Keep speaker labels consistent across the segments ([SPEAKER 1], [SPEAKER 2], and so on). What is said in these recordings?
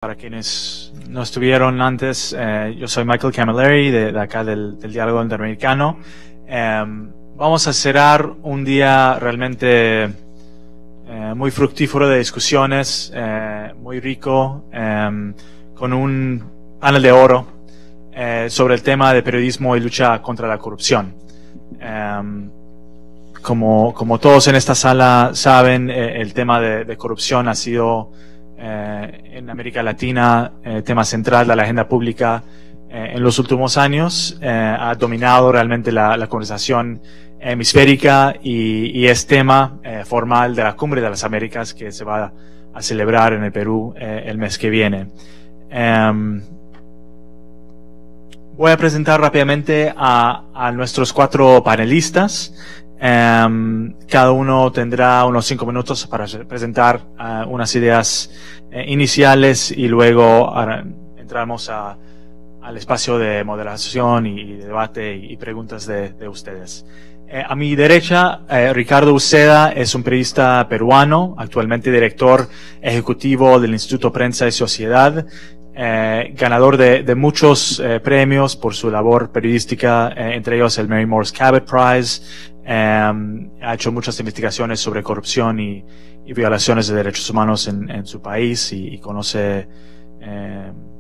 [SPEAKER 1] Para quienes no estuvieron antes, yo soy Michael Camilleri de acá del Diálogo Interamericano. Vamos a cerrar un día realmente muy fructífero de discusiones, muy rico, con un panel de oro sobre el tema de periodismo y lucha contra la corrupción. Como todos en esta sala saben, el tema de corrupción ha sido en América Latina tema central de la agenda pública en los últimos años. Ha dominado realmente la conversación hemisférica y es tema formal de la Cumbre de las Américas que se va a celebrar en el Perú el mes que viene. Voy a presentar rápidamente a nuestros 4 panelistas. Cada uno tendrá unos 5 minutos para presentar unas ideas iniciales y luego entramos al espacio de moderación y debate y preguntas de ustedes. A mi derecha, Ricardo Uceda es un periodista peruano, actualmente director ejecutivo del Instituto Prensa y Sociedad, ganador de muchos premios por su labor periodística, entre ellos el Mary Morris Cabot Prize. Ha hecho muchas investigaciones sobre corrupción y violaciones de derechos humanos en su país y conoce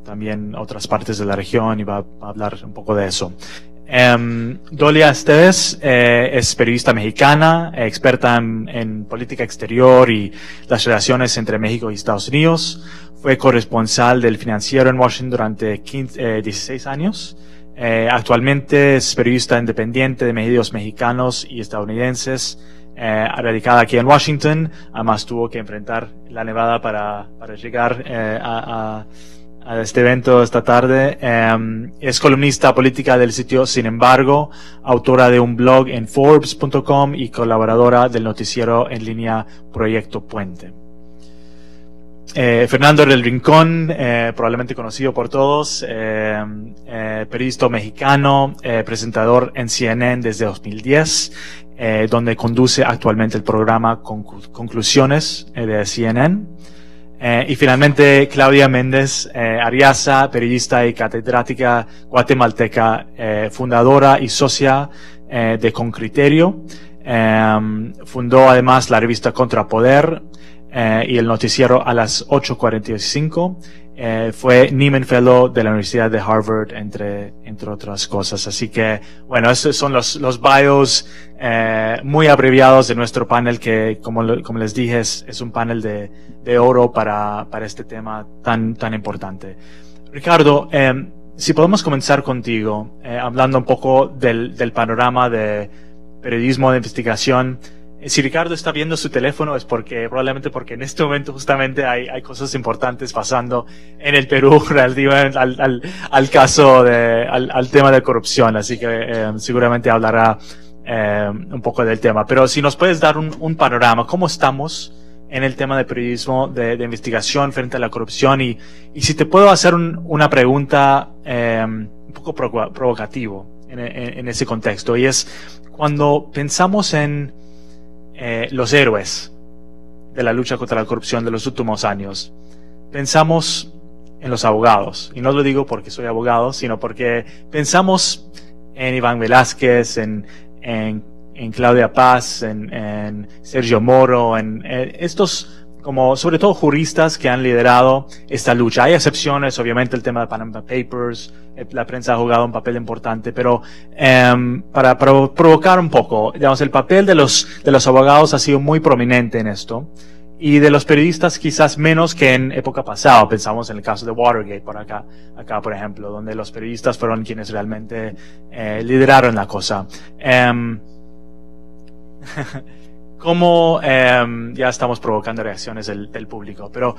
[SPEAKER 1] también otras partes de la región y va a hablar un poco de eso. Dolia Esteves es periodista mexicana, experta en política exterior y las relaciones entre México y Estados Unidos. Fue corresponsal del Financiero en Washington durante 16 años. Actualmente es periodista independiente de medios mexicanos y estadounidenses, radicada aquí en Washington. Además tuvo que enfrentar la nevada para llegar a este evento esta tarde. Es columnista política del sitio Sin Embargo, autora de un blog en Forbes.com y colaboradora del noticiero en línea Proyecto Puente. Fernando del Rincón, probablemente conocido por todos, periodista mexicano, presentador en CNN desde 2010, donde conduce actualmente el programa Conclusiones de CNN. Y finalmente Claudia Méndez Arriaza, periodista y catedrática guatemalteca, fundadora y socia de Con Criterio. Fundó además la revista Contrapoder y el noticiero A las 8:45. Fue Nieman Fellow de la Universidad de Harvard, entre otras cosas. Así que, bueno, estos son los bios muy abreviados de nuestro panel que, como les dije, es un panel de oro para este tema tan importante. Ricardo, si podemos comenzar contigo, hablando un poco del panorama de periodismo de investigación. Si Ricardo está viendo su teléfono es probablemente porque en este momento justamente hay cosas importantes pasando en el Perú relativamente al caso al tema de corrupción, así que seguramente hablará un poco del tema. Pero si nos puedes dar un panorama, ¿cómo estamos en el tema de periodismo de investigación frente a la corrupción? Y si te puedo hacer una pregunta un poco provocativo en ese contexto, y es cuando pensamos en los héroes de la lucha contra la corrupción de los últimos años, pensamos en los abogados, y no lo digo porque soy abogado, sino porque pensamos en Iván Velázquez, en Claudia Paz, en Sergio Moro, en estos como sobre todo juristas que han liderado esta lucha. Hay excepciones, obviamente el tema de Panama Papers, la prensa ha jugado un papel importante, pero para provocar un poco, digamos, el papel de los abogados ha sido muy prominente en esto, y de los periodistas quizás menos que en época pasada. Pensamos en el caso de Watergate por acá por ejemplo, donde los periodistas fueron quienes realmente lideraron la cosa. ¿Cómo, ya estamos provocando reacciones del público, pero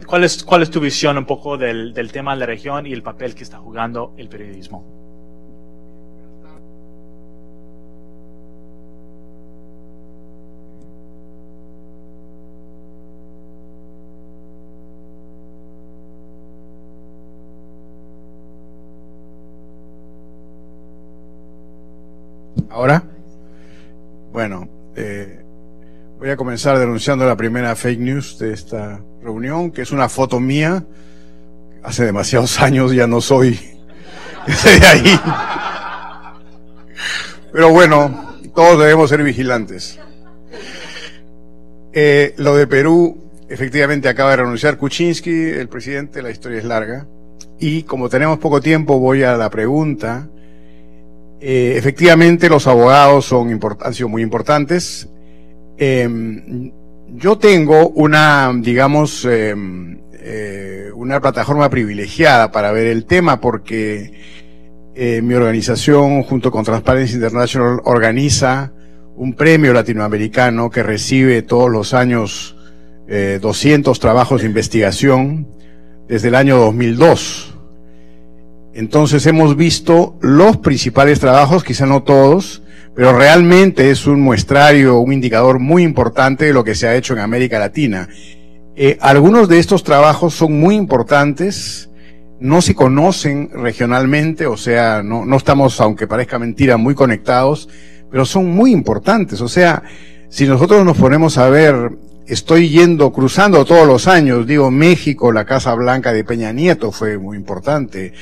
[SPEAKER 1] ¿cuál es tu visión un poco del tema de la región y el papel que está jugando el periodismo?
[SPEAKER 2] ¿Ahora? Bueno, Voy a comenzar denunciando la primera fake news de esta reunión, que es una foto mía. Hace demasiados años ya no soy de ahí. Pero bueno, todos debemos ser vigilantes. Lo de Perú, efectivamente acaba de renunciar Kuczynski, el presidente, la historia es larga. Y como tenemos poco tiempo, voy a la pregunta. Efectivamente, los abogados han sido muy importantes. Yo tengo una, digamos, una plataforma privilegiada para ver el tema porque mi organización, junto con Transparency International, organiza un premio latinoamericano que recibe todos los años 200 trabajos de investigación desde el año 2002. Entonces hemos visto los principales trabajos, quizá no todos, pero realmente es un muestrario, un indicador muy importante de lo que se ha hecho en América Latina. Algunos de estos trabajos son muy importantes, no se conocen regionalmente, o sea, no estamos, aunque parezca mentira, muy conectados, pero son muy importantes. O sea, si nosotros nos ponemos a ver, estoy cruzando todos los años, digo, México, la Casa Blanca de Peña Nieto fue muy importante.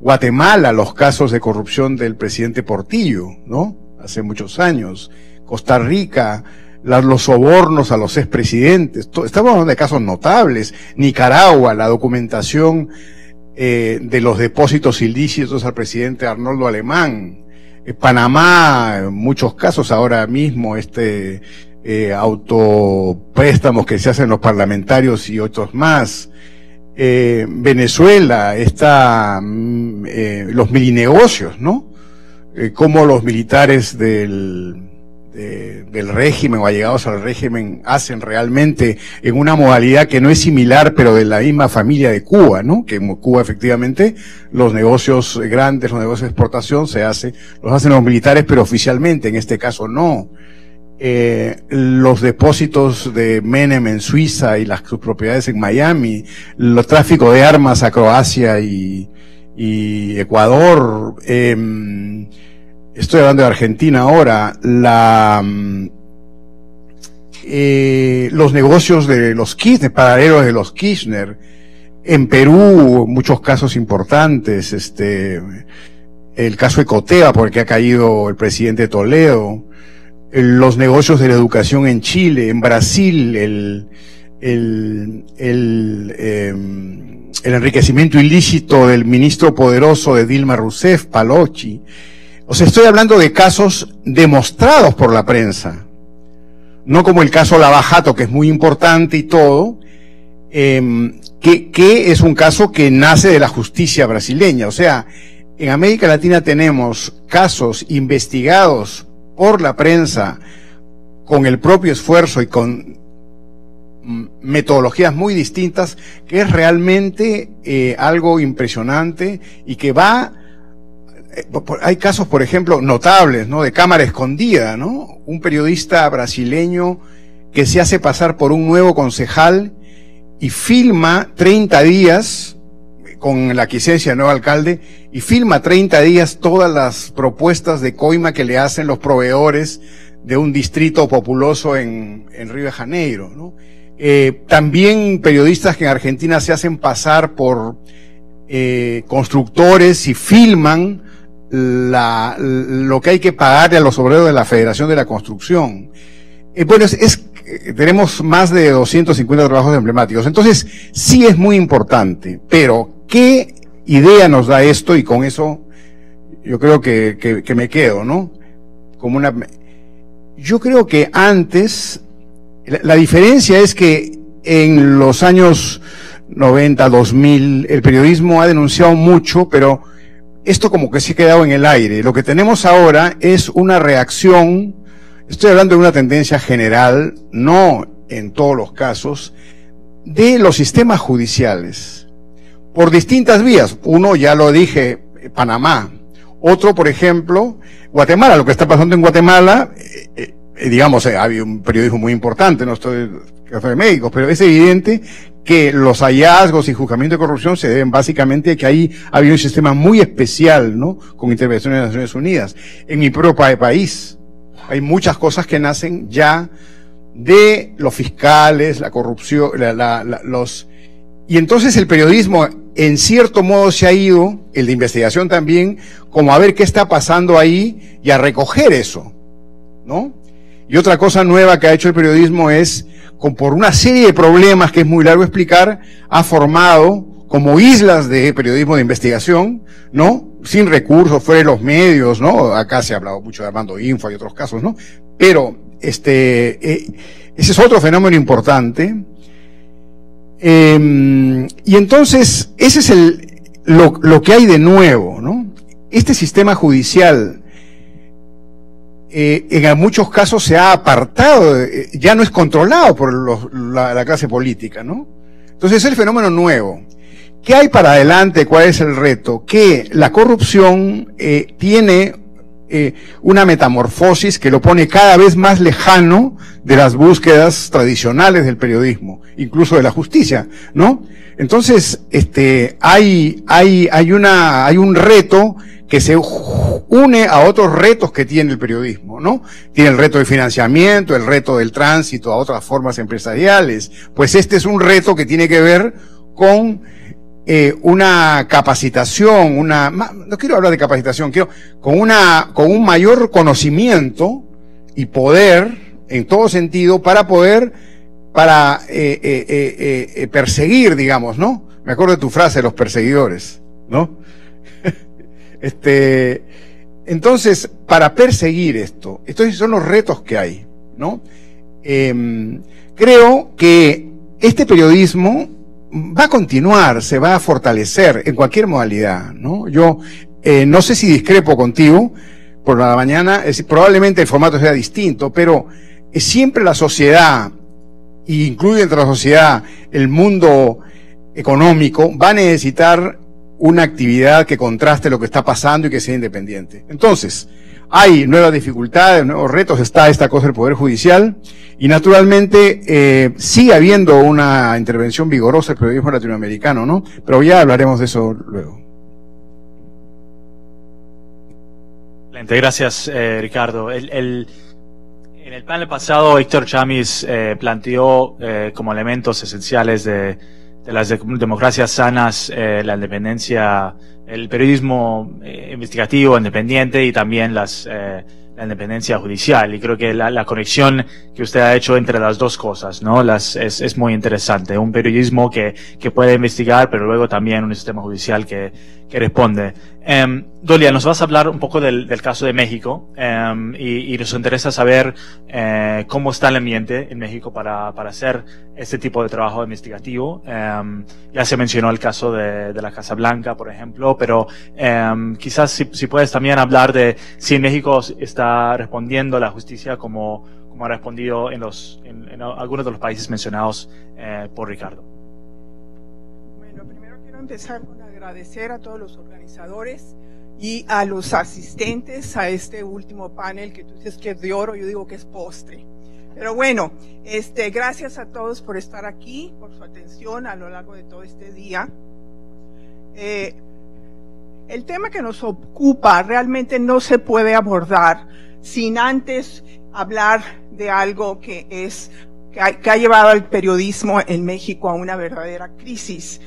[SPEAKER 2] Guatemala, los casos de corrupción del presidente Portillo, ¿no? Hace muchos años. Costa Rica, los sobornos a los expresidentes. Estamos hablando de casos notables. Nicaragua, la documentación de los depósitos ilícitos al presidente Arnoldo Alemán. Panamá, muchos casos ahora mismo, autopréstamos que se hacen los parlamentarios y otros más. Venezuela, los milinegocios, ¿no? Cómo los militares del régimen o allegados al régimen hacen realmente en una modalidad que no es similar, pero de la misma familia de Cuba, ¿no? Que en Cuba efectivamente los negocios grandes, los negocios de exportación los hacen los militares, pero oficialmente, en este caso no. Los depósitos de Menem en Suiza y sus propiedades en Miami, el tráfico de armas a Croacia y Ecuador, estoy hablando de Argentina ahora, los negocios de los Kirchner, paralelos de los Kirchner, en Perú, muchos casos importantes, el caso Ecoteva, porque ha caído el presidente Toledo, los negocios de la educación en Chile, en Brasil, el enriquecimiento ilícito del ministro poderoso de Dilma Rousseff, Palocci. O sea, estoy hablando de casos demostrados por la prensa, no como el caso Lava Jato, que es muy importante y todo, que es un caso que nace de la justicia brasileña. O sea, en América Latina tenemos casos investigados por la prensa, con el propio esfuerzo y con metodologías muy distintas, que es realmente algo impresionante y que hay casos, por ejemplo, notables, ¿no? De cámara escondida, ¿no? Un periodista brasileño que se hace pasar por un nuevo concejal y filma 30 días con la aquiescencia del nuevo alcalde, y filma 30 días todas las propuestas de coima que le hacen los proveedores de un distrito populoso en Río de Janeiro, ¿no? También periodistas que en Argentina se hacen pasar por constructores y filman lo que hay que pagarle a los obreros de la Federación de la Construcción. Bueno, tenemos más de 250 trabajos emblemáticos. Entonces, sí es muy importante, pero ¿qué idea nos da esto? Y con eso yo creo que me quedo, ¿no? Yo creo que antes, la diferencia es que en los años 90, 2000, el periodismo ha denunciado mucho, pero esto como que se ha quedado en el aire. Lo que tenemos ahora es una reacción. Estoy hablando de una tendencia general, no en todos los casos, de los sistemas judiciales, por distintas vías. Uno, ya lo dije, Panamá. Otro, por ejemplo, Guatemala. Lo que está pasando en Guatemala, digamos, ha habido un periodismo muy importante, no estoy Café de Médicos, pero es evidente que los hallazgos y juzgamientos de corrupción se deben básicamente a que ahí había un sistema muy especial, ¿no? Con intervención de las Naciones Unidas. En mi propio país, Hay muchas cosas que nacen ya de los fiscales, la corrupción, y entonces el periodismo en cierto modo se ha ido, el de investigación también, como a ver qué está pasando ahí y a recoger eso, ¿no? Y otra cosa nueva que ha hecho el periodismo es, por una serie de problemas que es muy largo explicar, ha formado como islas de periodismo de investigación, ¿no? Sin recursos, fuera de los medios, ¿no? Acá se ha hablado mucho de Armando Info y otros casos, ¿no? Pero, ese es otro fenómeno importante. Y entonces, ese es lo que hay de nuevo, ¿no? Este sistema judicial, en muchos casos se ha apartado, ya no es controlado por la clase política, ¿no? Entonces, es el fenómeno nuevo. ¿Qué hay para adelante? ¿Cuál es el reto? Que la corrupción tiene una metamorfosis que lo pone cada vez más lejano de las búsquedas tradicionales del periodismo, incluso de la justicia, ¿no? Entonces, hay un reto que se une a otros retos que tiene el periodismo, ¿no? Tiene el reto de financiamiento, el reto del tránsito a otras formas empresariales. Pues este es un reto que tiene que ver con una capacitación, no quiero hablar de capacitación, con un mayor conocimiento y poder en todo sentido para poder perseguir, digamos, ¿no? Me acuerdo de tu frase de los perseguidores, ¿no? Entonces, para perseguir esto, estos son los retos que hay, ¿no? Creo que este periodismo va a continuar, se va a fortalecer en cualquier modalidad, ¿no? Yo no sé si discrepo contigo por la mañana, probablemente el formato sea distinto, pero siempre la sociedad, y incluye entre la sociedad el mundo económico, va a necesitar una actividad que contraste lo que está pasando y que sea independiente. Entonces, hay nuevas dificultades, nuevos retos, está esta cosa del Poder Judicial, y naturalmente sigue habiendo una intervención vigorosa del periodismo latinoamericano, ¿no? Pero ya hablaremos de eso luego.
[SPEAKER 1] Excelente, gracias Ricardo. En el panel pasado, Héctor Chamis planteó como elementos esenciales de las democracias sanas, la independencia, el periodismo investigativo independiente y también la independencia judicial. Y creo que la conexión que usted ha hecho entre las dos cosas, ¿no? Es muy interesante. Un periodismo que puede investigar, pero luego también un sistema judicial que responde. Dolia, nos vas a hablar un poco del caso de México, y nos interesa saber cómo está el ambiente en México para hacer este tipo de trabajo investigativo. Ya se mencionó el caso de la Casa Blanca, por ejemplo, pero quizás si puedes también hablar de si en México está respondiendo la justicia como ha respondido en algunos de los países mencionados por Ricardo.
[SPEAKER 3] Bueno, primero quiero empezar con agradecer a todos los organizadores y a los asistentes a este último panel que tú dices que es de oro, yo digo que es postre. Pero bueno, gracias a todos por estar aquí, por su atención a lo largo de todo este día. El tema que nos ocupa realmente no se puede abordar sin antes hablar de algo que ha llevado al periodismo en México a una verdadera crisis.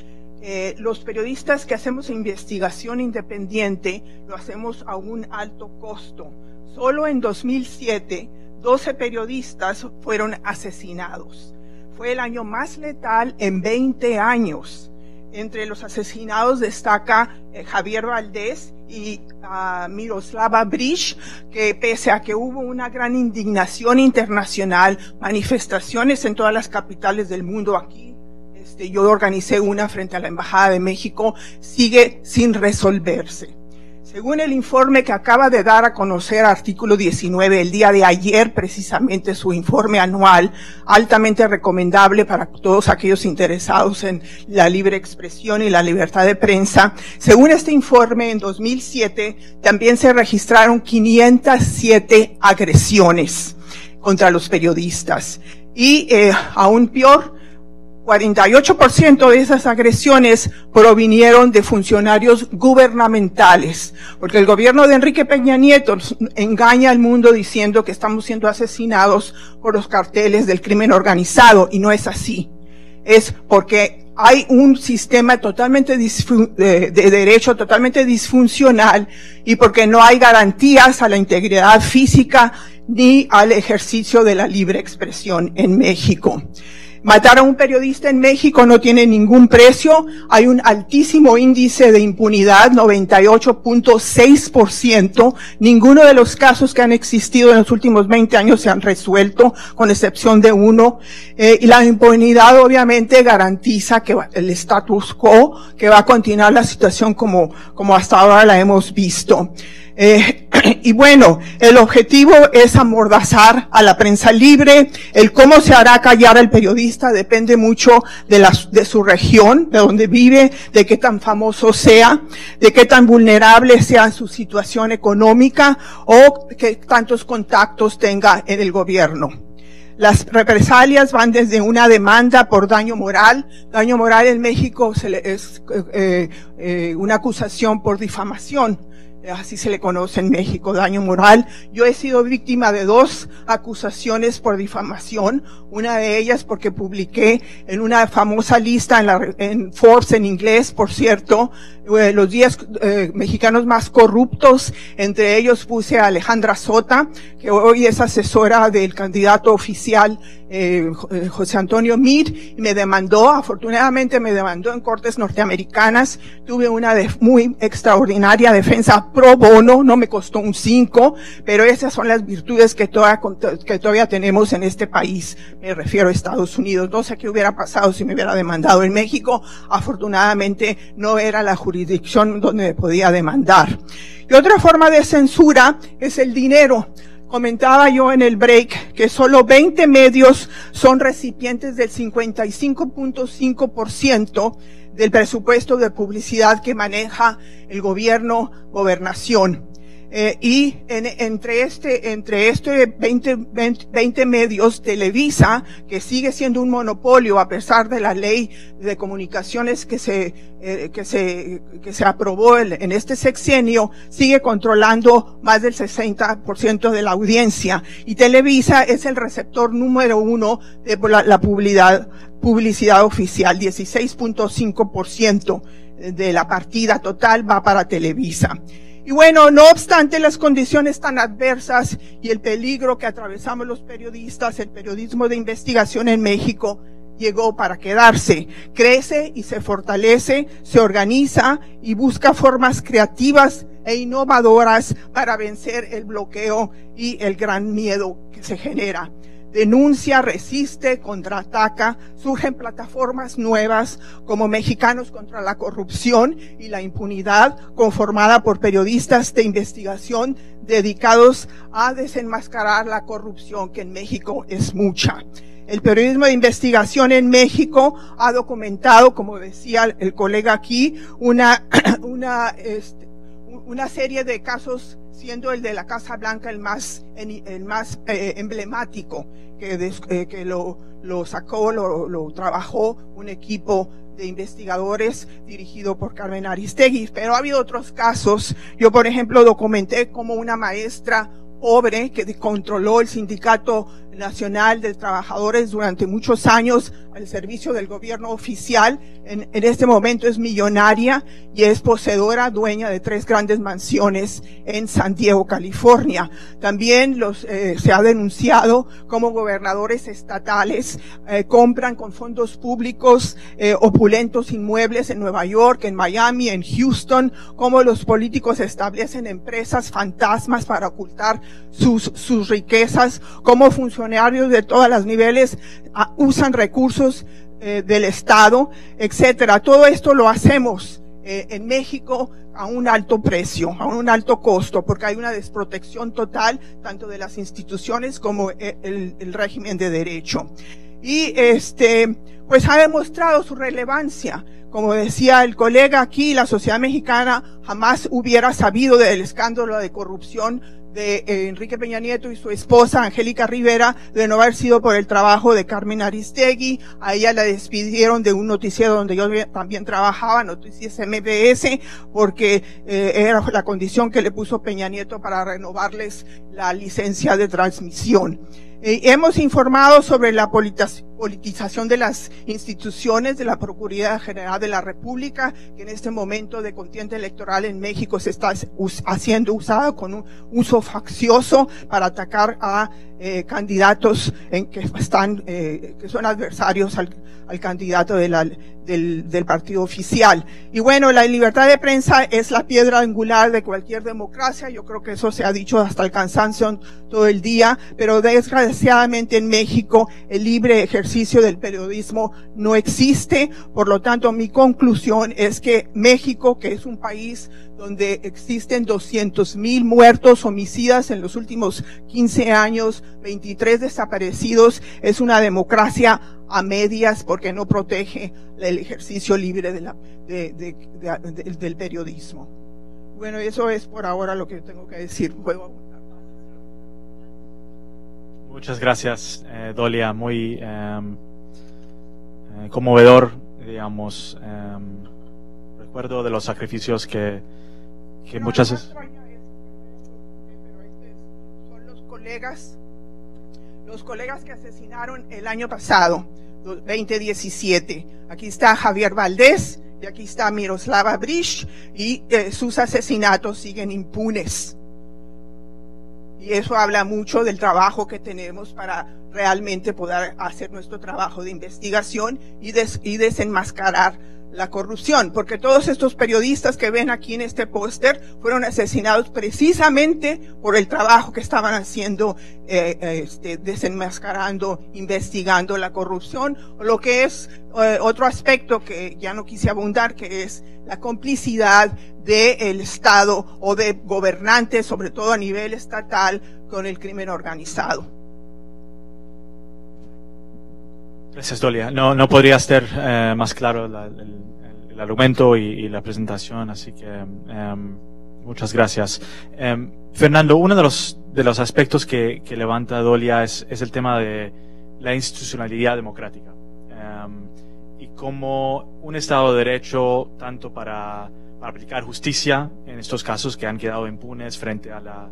[SPEAKER 3] Los periodistas que hacemos investigación independiente lo hacemos a un alto costo. Solo en 2007, 12 periodistas fueron asesinados. Fue el año más letal en 20 años. Entre los asesinados destaca Javier Valdés y Miroslava Bridge, que pese a que hubo una gran indignación internacional, manifestaciones en todas las capitales del mundo, aquí yo organicé una frente a la Embajada de México, sigue sin resolverse. Según el informe que acaba de dar a conocer Artículo 19 el día de ayer, precisamente su informe anual, altamente recomendable para todos aquellos interesados en la libre expresión y la libertad de prensa, según este informe, en 2007 también se registraron 507 agresiones contra los periodistas. Y aún peor, 48% de esas agresiones provinieron de funcionarios gubernamentales, porque el gobierno de Enrique Peña Nieto engaña al mundo diciendo que estamos siendo asesinados por los carteles del crimen organizado, y no es así. Es porque hay un sistema totalmente de derecho totalmente disfuncional, y porque no hay garantías a la integridad física ni al ejercicio de la libre expresión en México. Matar a un periodista en México no tiene ningún precio. Hay un altísimo índice de impunidad, 98.6%. Ninguno de los casos que han existido en los últimos 20 años se han resuelto, con excepción de uno. Y la impunidad obviamente garantiza que el status quo, que va a continuar la situación como hasta ahora la hemos visto. Y bueno, el objetivo es amordazar a la prensa libre. El cómo se hará callar al periodista depende mucho de su región, de donde vive, de qué tan famoso sea, de qué tan vulnerable sea su situación económica o qué tantos contactos tenga en el gobierno. Las represalias van desde una demanda por daño moral. Daño moral en México es una acusación por difamación. Así se le conoce en México, daño moral. Yo he sido víctima de 2 acusaciones por difamación. Una de ellas porque publiqué en una famosa lista en Forbes en inglés, por cierto, los 10 mexicanos más corruptos. Entre ellos puse a Alejandra Sota, que hoy es asesora del candidato oficial José Antonio Meade, y me demandó. Afortunadamente me demandó en cortes norteamericanas. Tuve una muy extraordinaria defensa pro bono, no me costó un 5, pero esas son las virtudes que todavía tenemos en este país. Me refiero a Estados Unidos. No sé qué hubiera pasado si me hubiera demandado en México. Afortunadamente no era la jurisdicción donde me podía demandar. Y otra forma de censura es el dinero. Comentaba yo en el break que solo 20 medios son recipientes del 55.5% del presupuesto de publicidad que maneja el gobierno, gobernación. Y entre este 20 medios, Televisa, que sigue siendo un monopolio a pesar de la ley de comunicaciones que se aprobó en este sexenio, sigue controlando más del 60% de la audiencia. Y Televisa es el receptor número 1 de la publicidad oficial. 16.5% de la partida total va para Televisa. Y bueno, no obstante las condiciones tan adversas y el peligro que atravesamos los periodistas, el periodismo de investigación en México llegó para quedarse. Crece y se fortalece, se organiza y busca formas creativas e innovadoras para vencer el bloqueo y el gran miedo que se genera. Denuncia, resiste, contraataca, surgen plataformas nuevas como Mexicanos contra la Corrupción y la Impunidad, conformada por periodistas de investigación dedicados a desenmascarar la corrupción, que en México es mucha. El periodismo de investigación en México ha documentado, como decía el colega aquí, una serie de casos, siendo el de la Casa Blanca el más emblemático, que lo trabajó un equipo de investigadores dirigido por Carmen Aristegui. Pero ha habido otros casos. Yo, por ejemplo, documenté como una maestra pobre que controló el Sindicato Nacional de Trabajadores durante muchos años al servicio del gobierno oficial. En este momento es millonaria y es poseedora, dueña de 3 grandes mansiones en San Diego, California. También se ha denunciado cómo gobernadores estatales compran con fondos públicos opulentos inmuebles en Nueva York, en Miami, en Houston, cómo los políticos establecen empresas fantasmas para ocultar sus riquezas, cómo funcionarios de todos los niveles usan recursos del Estado, etcétera. Todo esto lo hacemos en México a un alto precio, a un alto costo, porque hay una desprotección total tanto de las instituciones como el régimen de derecho. y pues ha demostrado su relevancia. Como decía el colega aquí, la sociedad mexicana jamás hubiera sabido del escándalo de corrupción de Enrique Peña Nieto y su esposa Angélica Rivera, de no haber sido por el trabajo de Carmen Aristegui. A ella la despidieron de un noticiero donde yo también trabajaba, Noticias MBS, porque era la condición que le puso Peña Nieto para renovarles la licencia de transmisión. Hemos informado sobre la politización de las instituciones de la Procuraduría General de la República, que en este momento de contienda electoral en México se está haciendo usada con un uso faccioso para atacar a candidatos que son adversarios al candidato del partido oficial. Y bueno, la libertad de prensa es la piedra angular de cualquier democracia. Yo creo que eso se ha dicho hasta el cansancio todo el día, pero desgraciadamente en México el libre ejercicio del periodismo no existe. Por lo tanto, mi conclusión es que México, que es un país donde existen 200,000 muertos homicidas en los últimos 15 años, 23 desaparecidos, es una democracia a medias porque no protege el ejercicio libre del periodismo. Bueno, eso es por ahora lo que tengo que decir. ¿Puedo apuntar?
[SPEAKER 1] Muchas gracias, Dolia. Muy conmovedor, digamos. Recuerdo de los sacrificios que muchas veces...
[SPEAKER 3] Son los colegas que asesinaron el año pasado, 2017. Aquí está Javier Valdés y aquí está Miroslava Brysk, y sus asesinatos siguen impunes. Y eso habla mucho del trabajo que tenemos para realmente poder hacer nuestro trabajo de investigación y desenmascarar la corrupción, porque todos estos periodistas que ven aquí en este póster fueron asesinados precisamente por el trabajo que estaban haciendo, desenmascarando, investigando la corrupción, lo que es otro aspecto que ya no quise abundar, que es la complicidad del Estado o de gobernantes, sobre todo a nivel estatal, con el crimen organizado.
[SPEAKER 1] Gracias, Dolia. No podría ser más claro el argumento y la presentación, así que muchas gracias. Fernando, uno de los aspectos que levanta Dolia es el tema de la institucionalidad democrática y cómo un Estado de Derecho, tanto para aplicar justicia en estos casos que han quedado impunes frente a la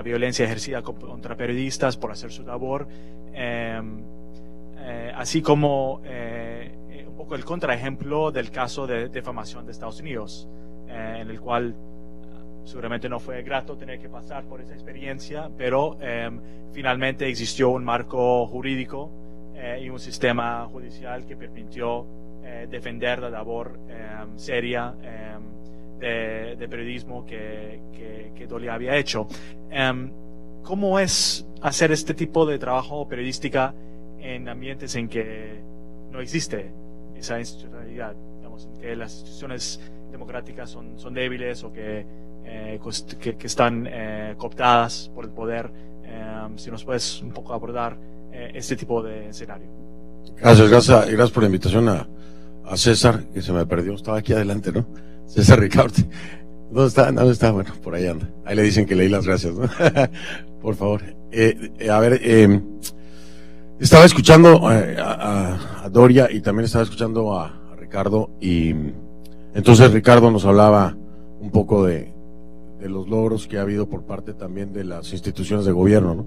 [SPEAKER 1] violencia ejercida contra periodistas por hacer su labor, así como un poco el contraejemplo del caso de defamación de Estados Unidos, en el cual seguramente no fue grato tener que pasar por esa experiencia, pero finalmente existió un marco jurídico y un sistema judicial que permitió defender la labor seria de periodismo que Dolia había hecho. ¿Cómo es hacer este tipo de trabajo periodística en ambientes en que no existe esa institucionalidad, digamos, en que las instituciones democráticas son débiles o que están cooptadas por el poder? Si nos puedes un poco abordar este tipo de escenario.
[SPEAKER 4] Gracias por la invitación a César, que se me perdió, estaba aquí adelante, ¿no? César Ricaurte. ¿Dónde está? Bueno, por ahí anda. Ahí le dicen que leí las gracias, ¿no? Por favor. Estaba escuchando a Doria y también estaba escuchando a Ricardo, y entonces Ricardo nos hablaba un poco de los logros que ha habido por parte también de las instituciones de gobierno, ¿no?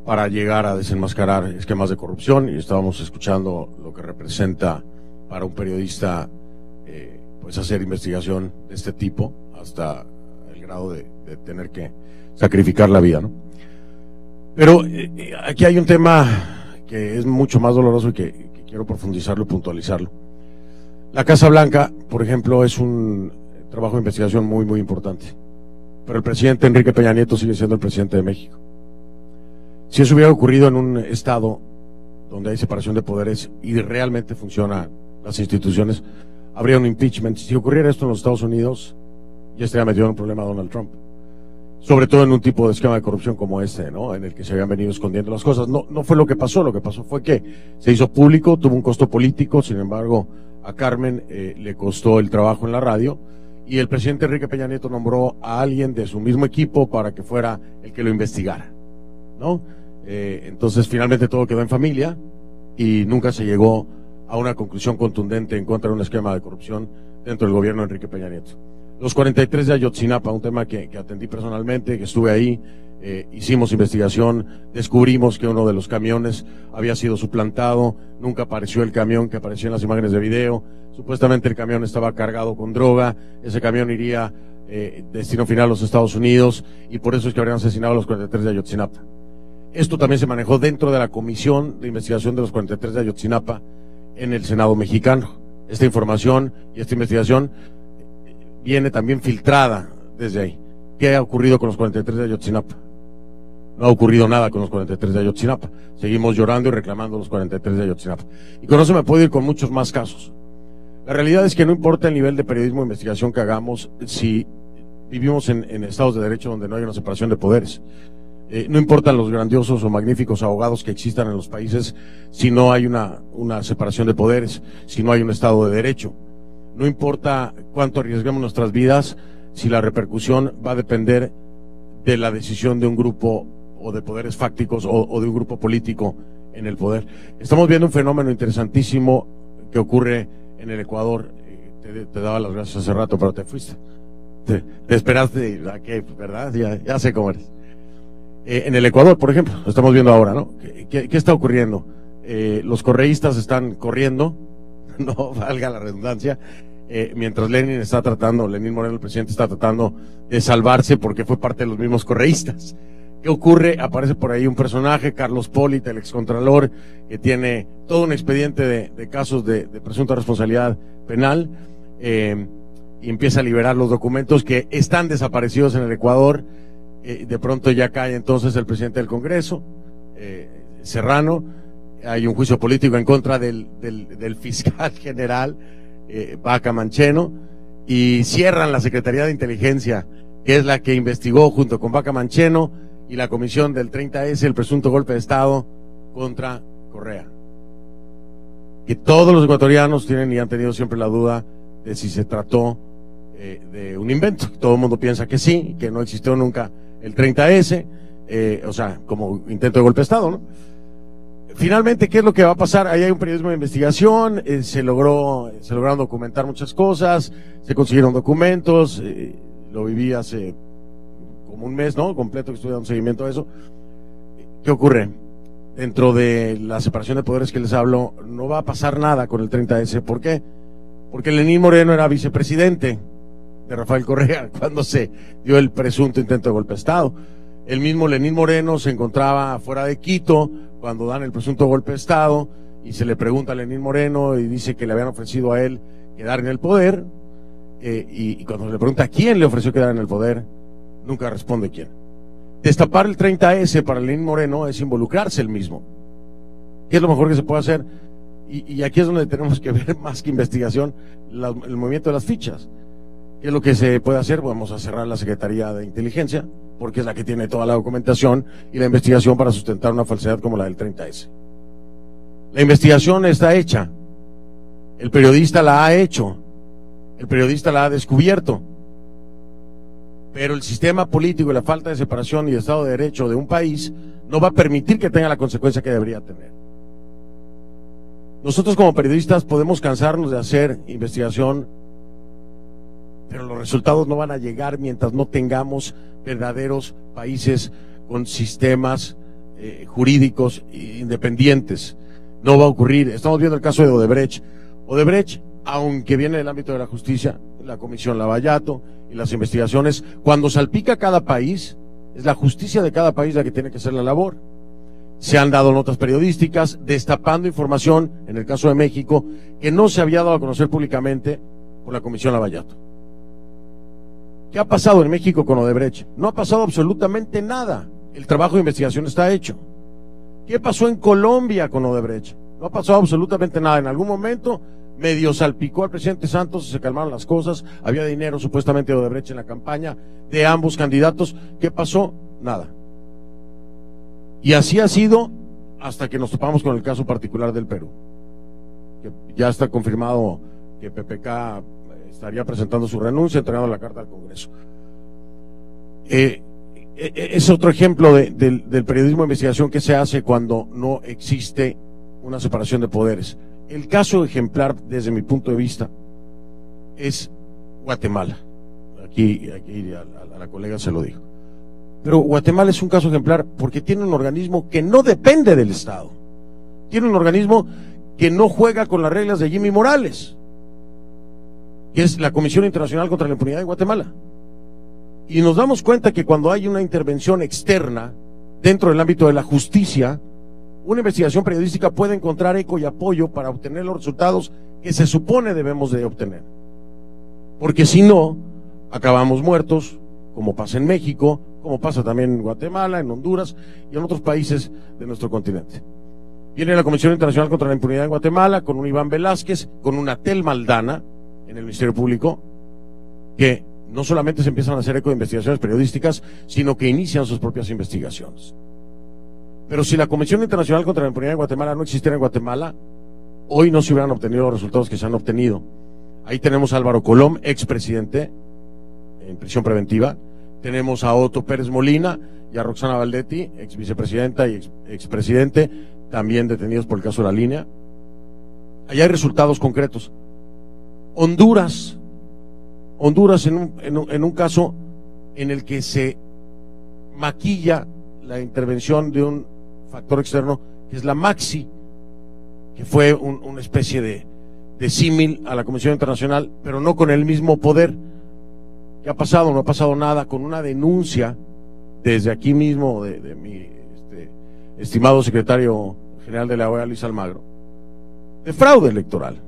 [SPEAKER 4] Para llegar a desenmascarar esquemas de corrupción, y estábamos escuchando lo que representa para un periodista pues hacer investigación de este tipo, hasta el grado de tener que sacrificar la vida, ¿no? Pero aquí hay un tema que es mucho más doloroso y que quiero profundizarlo y puntualizarlo. La Casa Blanca, por ejemplo, es un trabajo de investigación muy, muy importante, pero el presidente Enrique Peña Nieto sigue siendo el presidente de México. Si eso hubiera ocurrido en un estado donde hay separación de poderes y realmente funcionan las instituciones, habría un impeachment. Si ocurriera esto en los Estados Unidos, ya estaría metido en un problema Donald Trump. sobre todo en un tipo de esquema de corrupción como este, ¿no? En el que se habían venido escondiendo las cosas. No fue lo que pasó fue que se hizo público, tuvo un costo político, sin embargo, a Carmen le costó el trabajo en la radio, y el presidente Enrique Peña Nieto nombró a alguien de su mismo equipo para que fuera el que lo investigara, ¿no? Entonces finalmente todo quedó en familia y nunca se llegó a una conclusión contundente en contra de un esquema de corrupción dentro del gobierno de Enrique Peña Nieto. Los 43 de Ayotzinapa, un tema que atendí personalmente, que estuve ahí, hicimos investigación, descubrimos que uno de los camiones había sido suplantado, nunca apareció el camión que aparecía en las imágenes de video, supuestamente el camión estaba cargado con droga, ese camión iría destino final a los Estados Unidos, y por eso es que habrían asesinado a los 43 de Ayotzinapa. Esto también se manejó dentro de la comisión de investigación de los 43 de Ayotzinapa en el Senado mexicano. Esta información y esta investigación viene también filtrada desde ahí. ¿Qué ha ocurrido con los 43 de Ayotzinapa? No ha ocurrido nada con los 43 de Ayotzinapa. Seguimos llorando y reclamando los 43 de Ayotzinapa. Y con eso me puedo ir con muchos más casos. La realidad es que no importa el nivel de periodismo e investigación que hagamos si vivimos en estados de derecho donde no hay una separación de poderes. No importan los grandiosos o magníficos abogados que existan en los países si no hay una separación de poderes, si no hay un estado de derecho. No importa cuánto arriesguemos nuestras vidas si la repercusión va a depender de la decisión de un grupo o de poderes fácticos o de un grupo político en el poder. Estamos viendo un fenómeno interesantísimo que ocurre en el Ecuador. Te daba las gracias hace rato, pero te fuiste. Te esperaste a que, ¿verdad? Ya sé cómo eres. En el Ecuador, por ejemplo, lo estamos viendo ahora, ¿no? ¿Qué está ocurriendo? Los correístas están corriendo, no valga la redundancia, mientras Lenin Moreno, el presidente, está tratando de salvarse porque fue parte de los mismos correístas. ¿Qué ocurre? Aparece por ahí un personaje, Carlos Polita, el excontralor, que tiene todo un expediente de casos de presunta responsabilidad penal, y empieza a liberar los documentos que están desaparecidos en el Ecuador. De pronto ya cae entonces el presidente del Congreso, Serrano. Hay un juicio político en contra del fiscal general, Vaca Mancheno, y cierran la Secretaría de Inteligencia, que es la que investigó junto con Vaca Mancheno y la comisión del 30S el presunto golpe de Estado contra Correa. Que todos los ecuatorianos tienen y han tenido siempre la duda de si se trató de un invento. Todo el mundo piensa que sí, que no existió nunca el 30S, o sea, como intento de golpe de Estado, ¿no? Finalmente, ¿qué es lo que va a pasar? Ahí hay un periodismo de investigación, se lograron documentar muchas cosas, se consiguieron documentos, lo viví hace como un mes, ¿no? Completo, que estuve dando seguimiento a eso. ¿Qué ocurre? Dentro de la separación de poderes que les hablo, no va a pasar nada con el 30S. ¿Por qué? Porque Lenín Moreno era vicepresidente de Rafael Correa cuando se dio el presunto intento de golpe de Estado. El mismo Lenín Moreno se encontraba fuera de Quito cuando dan el presunto golpe de Estado y se le pregunta a Lenín Moreno y dice que le habían ofrecido a él quedar en el poder, y cuando se le pregunta quién le ofreció quedar en el poder, nunca responde quién. Destapar el 30S para Lenín Moreno es involucrarse él mismo. ¿Qué es lo mejor que se puede hacer? Y aquí es donde tenemos que ver, más que investigación, el movimiento de las fichas. ¿Qué es lo que se puede hacer? Vamos a cerrar la Secretaría de Inteligencia, porque es la que tiene toda la documentación y la investigación para sustentar una falsedad como la del 30S. La investigación está hecha, el periodista la ha hecho, el periodista la ha descubierto, pero el sistema político y la falta de separación y de Estado de Derecho de un país no va a permitir que tenga la consecuencia que debería tener. Nosotros como periodistas podemos cansarnos de hacer investigación, pero los resultados no van a llegar mientras no tengamos verdaderos países con sistemas jurídicos independientes. No va a ocurrir. Estamos viendo el caso de Odebrecht. Odebrecht, aunque viene del ámbito de la justicia, la Comisión Lavallato y las investigaciones, cuando salpica a cada país, es la justicia de cada país la que tiene que hacer la labor. Se han dado notas periodísticas destapando información, en el caso de México, que no se había dado a conocer públicamente por la Comisión Lavallato. ¿Qué ha pasado en México con Odebrecht? No ha pasado absolutamente nada. El trabajo de investigación está hecho. ¿Qué pasó en Colombia con Odebrecht? No ha pasado absolutamente nada. En algún momento medio salpicó al presidente Santos y se calmaron las cosas, había dinero supuestamente de Odebrecht en la campaña de ambos candidatos. ¿Qué pasó? Nada. Y así ha sido hasta que nos topamos con el caso particular del Perú, que ya está confirmado que PPK estaría presentando su renuncia, entregando la carta al Congreso. Es otro ejemplo del periodismo de investigación que se hace cuando no existe una separación de poderes. El caso ejemplar, desde mi punto de vista, es Guatemala. Aquí a la colega se lo digo. Pero Guatemala es un caso ejemplar porque tiene un organismo que no depende del Estado. Tiene un organismo que no juega con las reglas de Jimmy Morales, que es la Comisión Internacional contra la Impunidad de Guatemala. Y nos damos cuenta que cuando hay una intervención externa dentro del ámbito de la justicia, una investigación periodística puede encontrar eco y apoyo para obtener los resultados que se supone debemos de obtener. Porque si no, acabamos muertos, como pasa en México, como pasa también en Guatemala, en Honduras y en otros países de nuestro continente. Viene la Comisión Internacional contra la Impunidad en Guatemala con un Iván Velázquez, con una Tel Maldana en el Ministerio Público, que no solamente se empiezan a hacer eco de investigaciones periodísticas, sino que inician sus propias investigaciones. Pero si la Comisión Internacional contra la Impunidad en Guatemala no existiera en Guatemala, hoy no se hubieran obtenido los resultados que se han obtenido. Ahí tenemos a Álvaro Colom, expresidente, en prisión preventiva. Tenemos a Otto Pérez Molina y a Roxana Valdetti, ex vicepresidenta y expresidente, también detenidos por el caso de La Línea. Allá hay resultados concretos. Honduras en un caso en el que se maquilla la intervención de un factor externo, que es la Maxi, que fue una especie de símil a la Comisión Internacional, pero no con el mismo poder. ¿Qué ha pasado? No ha pasado nada, con una denuncia desde aquí mismo de mi estimado secretario general de la OEA, Luis Almagro, de fraude electoral.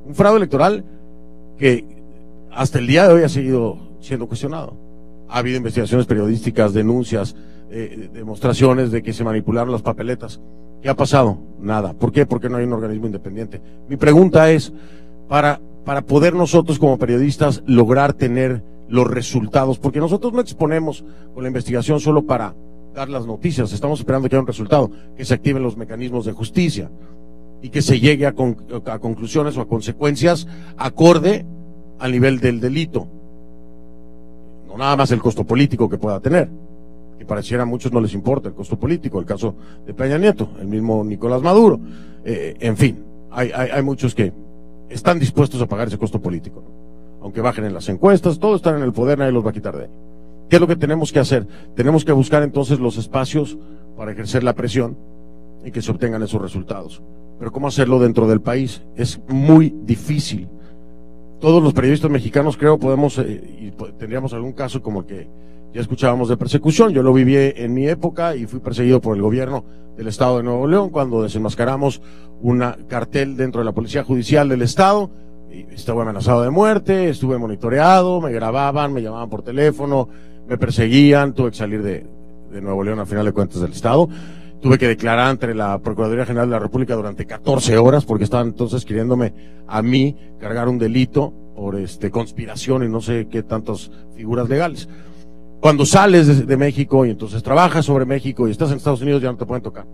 [SPEAKER 4] Un fraude electoral que hasta el día de hoy ha seguido siendo cuestionado. Ha habido investigaciones periodísticas, denuncias, demostraciones de que se manipularon las papeletas. ¿Qué ha pasado? Nada. ¿Por qué? Porque no hay un organismo independiente. Mi pregunta es, para poder nosotros como periodistas lograr tener los resultados, porque nosotros no exponemos con la investigación solo para dar las noticias, estamos esperando que haya un resultado, que se activen los mecanismos de justicia y que se llegue a conclusiones o a consecuencias acorde al nivel del delito, no nada más el costo político que pueda tener, que pareciera a muchos no les importa el costo político, el caso de Peña Nieto, el mismo Nicolás Maduro, en fin, hay muchos que están dispuestos a pagar ese costo político, ¿no? Aunque bajen en las encuestas, todos están en el poder, nadie los va a quitar de ahí. ¿Qué es lo que tenemos que hacer? Tenemos que buscar entonces los espacios para ejercer la presión y que se obtengan esos resultados. Pero ¿cómo hacerlo dentro del país? Es muy difícil. Todos los periodistas mexicanos, creo, podemos, y tendríamos algún caso como el que ya escuchábamos de persecución. Yo lo viví en mi época y fui perseguido por el gobierno del Estado de Nuevo León cuando desenmascaramos un cartel dentro de la Policía Judicial del Estado. Y estaba amenazado de muerte, estuve monitoreado, me grababan, me llamaban por teléfono, me perseguían, tuve que salir de Nuevo León a final de cuentas del Estado. Tuve que declarar ante la Procuraduría General de la República durante 14 horas porque estaban entonces queriéndome a mí cargar un delito por conspiración y no sé qué tantas figuras legales. Cuando sales de México y entonces trabajas sobre México y estás en Estados Unidos ya no te pueden tocar.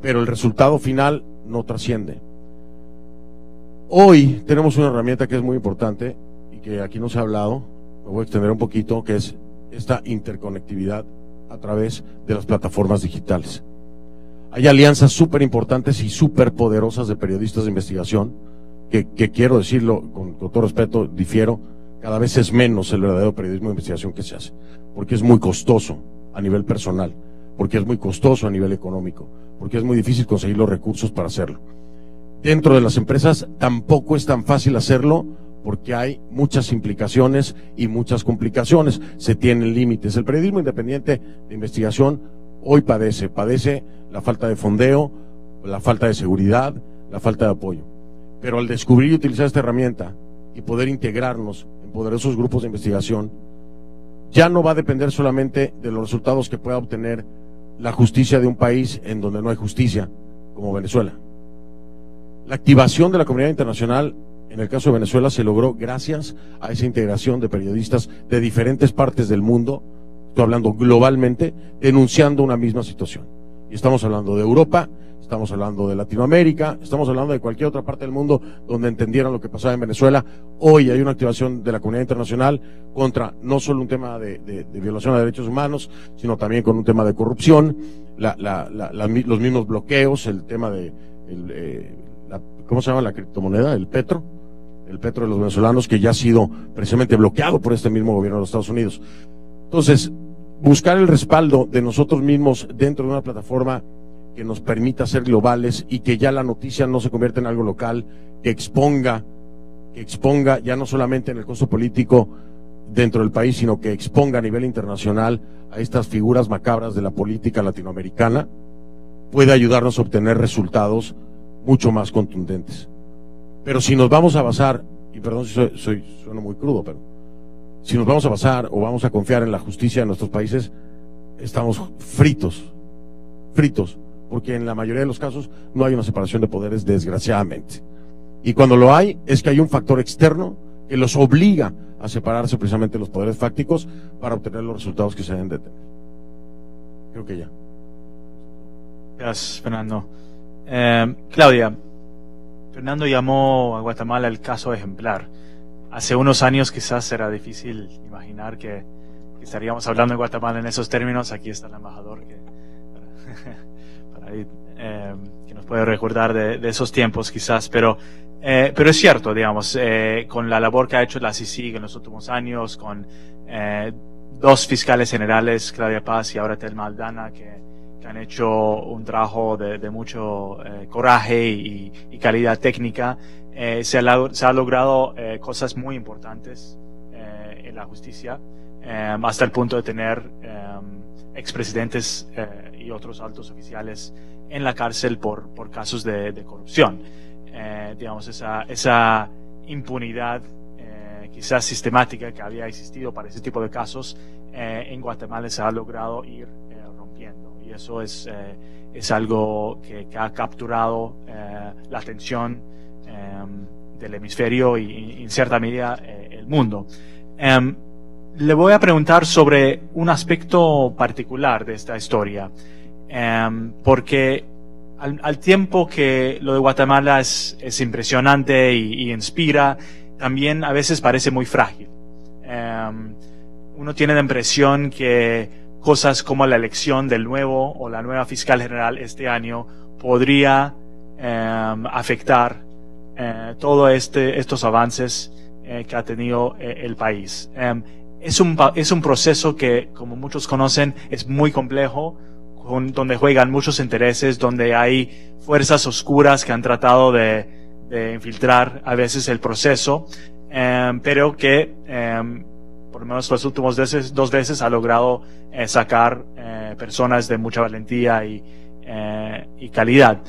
[SPEAKER 4] Pero el resultado final no trasciende. Hoy tenemos una herramienta que es muy importante y que aquí no se ha hablado, me voy a extender un poquito, que es esta interconectividad a través de las plataformas digitales. Hay alianzas súper importantes y súper poderosas de periodistas de investigación, que quiero decirlo con todo respeto, difiero, cada vez es menos el verdadero periodismo de investigación que se hace, porque es muy costoso a nivel personal, porque es muy costoso a nivel económico, porque es muy difícil conseguir los recursos para hacerlo. Dentro de las empresas tampoco es tan fácil hacerlo, porque hay muchas implicaciones y muchas complicaciones, se tienen límites. El periodismo independiente de investigación hoy padece la falta de fondeo, la falta de seguridad, la falta de apoyo. Pero al descubrir y utilizar esta herramienta y poder integrarnos en poderosos grupos de investigación, ya no va a depender solamente de los resultados que pueda obtener la justicia de un país en donde no hay justicia, como Venezuela. La activación de la comunidad internacional en el caso de Venezuela se logró gracias a esa integración de periodistas de diferentes partes del mundo, estoy hablando globalmente, denunciando una misma situación. Y estamos hablando de Europa, estamos hablando de Latinoamérica, estamos hablando de cualquier otra parte del mundo donde entendieran lo que pasaba en Venezuela. Hoy hay una activación de la comunidad internacional contra no solo un tema de violación a derechos humanos, sino también con un tema de corrupción, los mismos bloqueos, el tema de, ¿cómo se llama la criptomoneda? El petro de los venezolanos, que ya ha sido precisamente bloqueado por este mismo gobierno de los Estados Unidos. Entonces, buscar el respaldo de nosotros mismos dentro de una plataforma que nos permita ser globales y que ya la noticia no se convierta en algo local, que exponga ya no solamente en el costo político dentro del país, sino que exponga a nivel internacional a estas figuras macabras de la política latinoamericana, puede ayudarnos a obtener resultados mucho más contundentes. Pero si nos vamos a basar, y perdón si sueno muy crudo, pero si nos vamos a basar o vamos a confiar en la justicia de nuestros países, estamos fritos, porque en la mayoría de los casos no hay una separación de poderes, desgraciadamente. Y cuando lo hay, es que hay un factor externo que los obliga a separarse precisamente los poderes fácticos para obtener los resultados que se deben de tener. Creo que ya.
[SPEAKER 1] Gracias, Fernando. Claudia, Fernando llamó a Guatemala el caso ejemplar. Hace unos años quizás era difícil imaginar que estaríamos hablando de Guatemala en esos términos. Aquí está el embajador que nos puede recordar de esos tiempos quizás, pero es cierto, digamos, con la labor que ha hecho la CICIG en los últimos años, con dos fiscales generales, Claudia Paz y ahora Telma Aldana, que han hecho un trabajo de mucho coraje y calidad técnica, se ha logrado cosas muy importantes en la justicia, hasta el punto de tener expresidentes y otros altos oficiales en la cárcel por casos de corrupción. Digamos, esa impunidad quizás sistemática que había existido para ese tipo de casos, en Guatemala se ha logrado ir rompiendo. Y eso es algo que ha capturado la atención del hemisferio y en cierta medida el mundo. Le voy a preguntar sobre un aspecto particular de esta historia, porque al tiempo que lo de Guatemala es impresionante y inspira, también a veces parece muy frágil. Uno tiene la impresión que cosas como la elección del nuevo o la nueva fiscal general este año podría afectar todos estos avances que ha tenido el país. Es un proceso que, como muchos conocen, es muy complejo, donde juegan muchos intereses, donde hay fuerzas oscuras que han tratado de infiltrar a veces el proceso, pero que por lo menos las últimas dos veces ha logrado sacar personas de mucha valentía y calidad.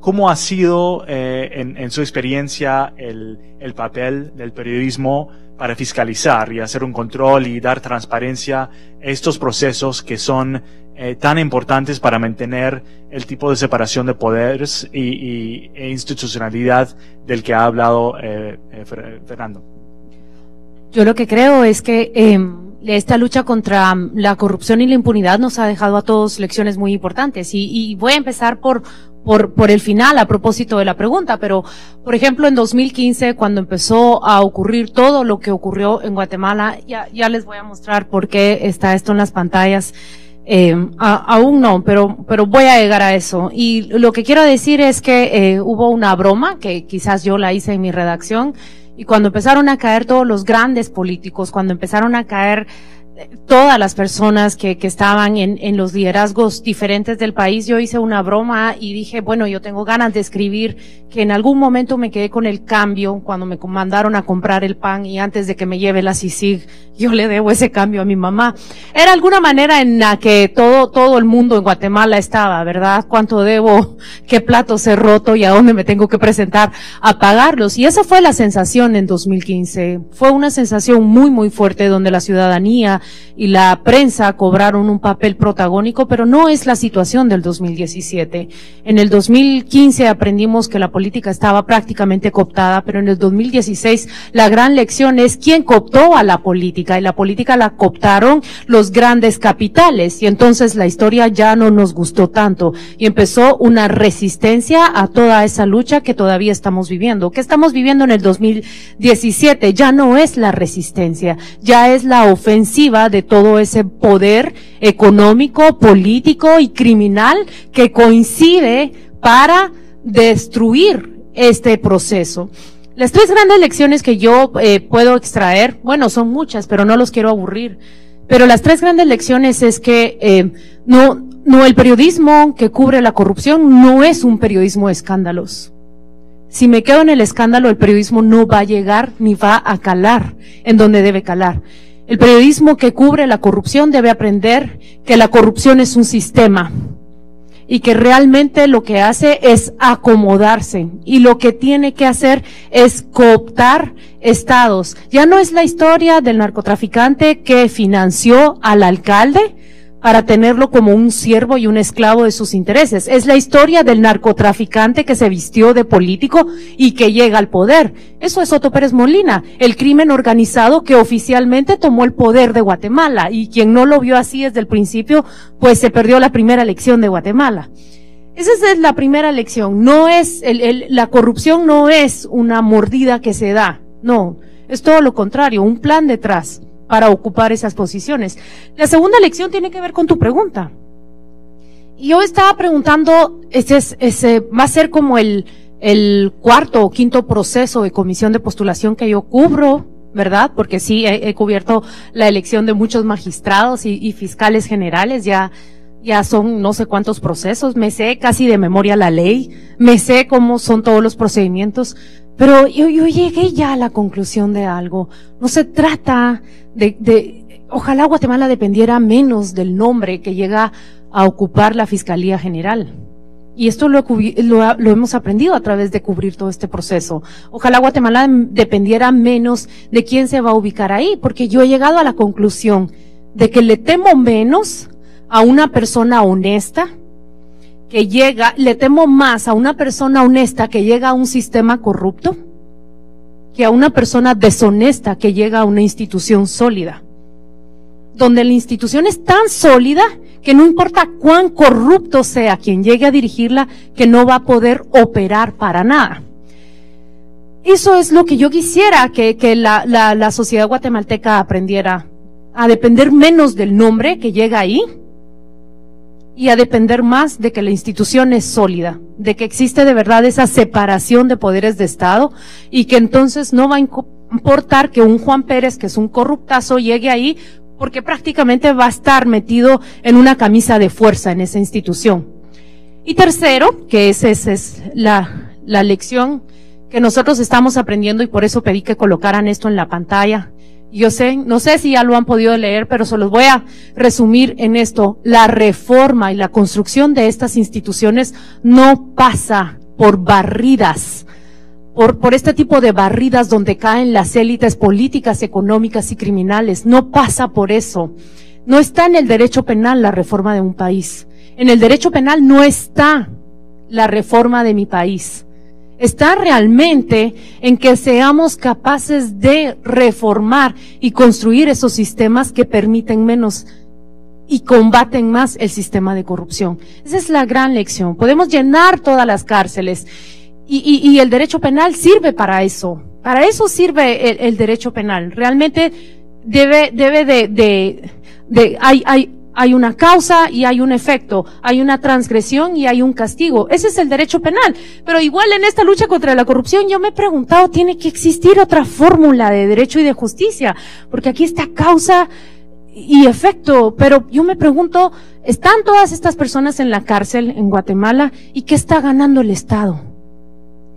[SPEAKER 1] ¿Cómo ha sido en su experiencia el papel del periodismo para fiscalizar y hacer un control y dar transparencia a estos procesos que son tan importantes para mantener el tipo de separación de poderes e institucionalidad del que ha hablado Fernando?
[SPEAKER 5] Yo lo que creo es que esta lucha contra la corrupción y la impunidad nos ha dejado a todos lecciones muy importantes y voy a empezar por el final a propósito de la pregunta, pero por ejemplo en 2015 cuando empezó a ocurrir todo lo que ocurrió en Guatemala, ya les voy a mostrar por qué está esto en las pantallas. Aún no, pero voy a llegar a eso. Y lo que quiero decir es que hubo una broma que quizás yo la hice en mi redacción, y cuando empezaron a caer todos los grandes políticos, cuando empezaron a caer todas las personas que estaban en los liderazgos diferentes del país, yo hice una broma y dije, bueno, yo tengo ganas de escribir que en algún momento me quedé con el cambio cuando me mandaron a comprar el pan y antes de que me lleve la CICIG, yo le debo ese cambio a mi mamá. Era alguna manera en la que todo el mundo en Guatemala estaba, ¿verdad? ¿Cuánto debo? ¿Qué platos he roto? ¿Y a dónde me tengo que presentar a pagarlos? Y esa fue la sensación en 2015. Fue una sensación muy, muy fuerte donde la ciudadanía y la prensa cobraron un papel protagónico, pero no es la situación del 2017. En el 2015 aprendimos que la política estaba prácticamente cooptada, pero en el 2016 la gran lección es quién cooptó a la política, y la política la cooptaron los grandes capitales, y entonces la historia ya no nos gustó tanto, y empezó una resistencia a toda esa lucha que todavía estamos viviendo. ¿Qué estamos viviendo en el 2017? Ya no es la resistencia, ya es la ofensiva de todo ese poder económico, político y criminal que coincide para destruir este proceso. Las tres grandes lecciones que yo puedo extraer, bueno, son muchas, pero no los quiero aburrir, pero las tres grandes lecciones es que no, el periodismo que cubre la corrupción no es un periodismo de escándalos. Si me quedo en el escándalo, el periodismo no va a llegar ni va a calar en donde debe calar. El periodismo que cubre la corrupción debe aprender que la corrupción es un sistema y que realmente lo que hace es acomodarse, y lo que tiene que hacer es cooptar estados. Ya no es la historia del narcotraficante que financió al alcalde para tenerlo como un siervo y un esclavo de sus intereses. Es la historia del narcotraficante que se vistió de político y que llega al poder. Eso es Otto Pérez Molina, el crimen organizado que oficialmente tomó el poder de Guatemala, y quien no lo vio así desde el principio, pues se perdió la primera elección de Guatemala. Esa es la primera lección. No es, la corrupción no es una mordida que se da, no, es todo lo contrario, un plan detrás para ocupar esas posiciones. La segunda lección tiene que ver con tu pregunta. Y yo estaba preguntando, va a ser como el cuarto o quinto proceso de comisión de postulación que yo cubro, ¿verdad? Porque sí, he cubierto la elección de muchos magistrados y fiscales generales, ya son no sé cuántos procesos, me sé casi de memoria la ley, me sé cómo son todos los procedimientos, pero yo llegué ya a la conclusión de algo. No se trata ojalá Guatemala dependiera menos del nombre que llega a ocupar la Fiscalía General. Y esto lo hemos aprendido a través de cubrir todo este proceso. Ojalá Guatemala dependiera menos de quién se va a ubicar ahí, porque yo he llegado a la conclusión de que le temo menos a una persona honesta le temo más a una persona honesta que llega a un sistema corrupto que a una persona deshonesta que llega a una institución sólida, donde la institución es tan sólida que no importa cuán corrupto sea quien llegue a dirigirla, que no va a poder operar para nada. Eso es lo que yo quisiera que la sociedad guatemalteca aprendiera, a depender menos del nombre que llega ahí y a depender más de que la institución es sólida, de que existe de verdad esa separación de poderes de Estado, y que entonces no va a importar que un Juan Pérez, que es un corruptazo, llegue ahí, porque prácticamente va a estar metido en una camisa de fuerza en esa institución. Y tercero, que esa es la lección que nosotros estamos aprendiendo, y por eso pedí que colocaran esto en la pantalla. Yo no sé si ya lo han podido leer, pero se los voy a resumir en esto. La reforma y la construcción de estas instituciones no pasa por barridas, por este tipo de barridas donde caen las élites políticas, económicas y criminales. No pasa por eso. No está en el derecho penal la reforma de un país. En el derecho penal no está la reforma de mi país. Está realmente en que seamos capaces de reformar y construir esos sistemas que permiten menos y combaten más el sistema de corrupción. Esa es la gran lección. Podemos llenar todas las cárceles y el derecho penal sirve para eso. Para eso sirve el derecho penal. Realmente hay una causa y hay un efecto, hay una transgresión y hay un castigo. Ese es el derecho penal. Pero igual en esta lucha contra la corrupción yo me he preguntado, tiene que existir otra fórmula de derecho y de justicia, porque aquí está causa y efecto. Pero yo me pregunto, ¿están todas estas personas en la cárcel en Guatemala? ¿Y qué está ganando el Estado?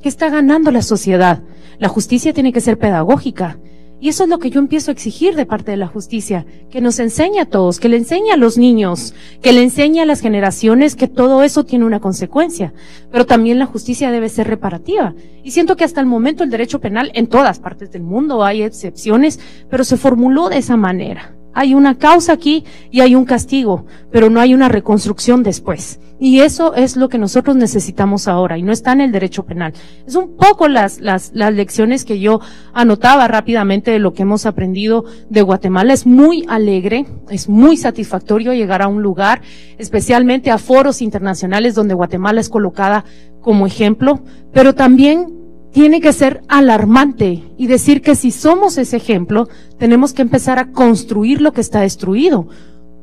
[SPEAKER 5] ¿Qué está ganando la sociedad? La justicia tiene que ser pedagógica. Y eso es lo que yo empiezo a exigir de parte de la justicia, que nos enseñe a todos, que le enseñe a los niños, que le enseñe a las generaciones que todo eso tiene una consecuencia. Pero también la justicia debe ser reparativa. Y siento que hasta el momento el derecho penal, en todas partes del mundo hay excepciones, pero se formuló de esa manera. hay una causa aquí y hay un castigo, pero no hay una reconstrucción después. Y eso es lo que nosotros necesitamos ahora, y no está en el derecho penal. Es un poco las lecciones que yo anotaba rápidamente de lo que hemos aprendido de Guatemala. Es muy alegre, es muy satisfactorio llegar a un lugar, especialmente a foros internacionales donde Guatemala es colocada como ejemplo, pero también tiene que ser alarmante y decir que si somos ese ejemplo, tenemos que empezar a construir lo que está destruido,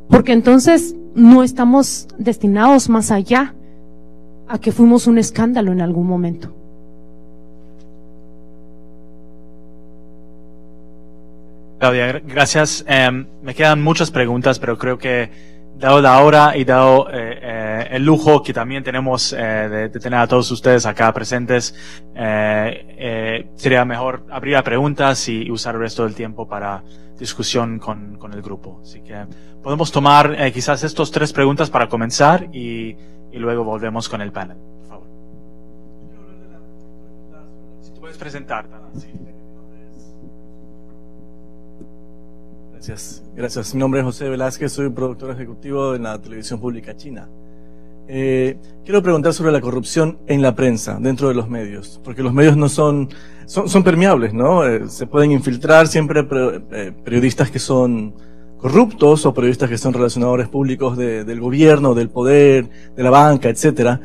[SPEAKER 5] porque entonces no estamos destinados más allá a que fuimos un escándalo en algún momento.
[SPEAKER 1] Claudia, gracias. Me quedan muchas preguntas, pero creo que dado la hora y dado el lujo que también tenemos de tener a todos ustedes acá presentes, sería mejor abrir a preguntas y usar el resto del tiempo para discusión con el grupo. Así que podemos tomar quizás estas 3 preguntas para comenzar y luego volvemos con el panel. Por favor. Si tú puedes presentar también. Sí.
[SPEAKER 6] Gracias. Mi nombre es José Velázquez, soy productor ejecutivo en la televisión pública china. Quiero preguntar sobre la corrupción en la prensa, dentro de los medios, porque los medios no son permeables, ¿no? Se pueden infiltrar siempre periodistas que son corruptos o periodistas que son relacionadores públicos del gobierno, del poder, de la banca, etcétera.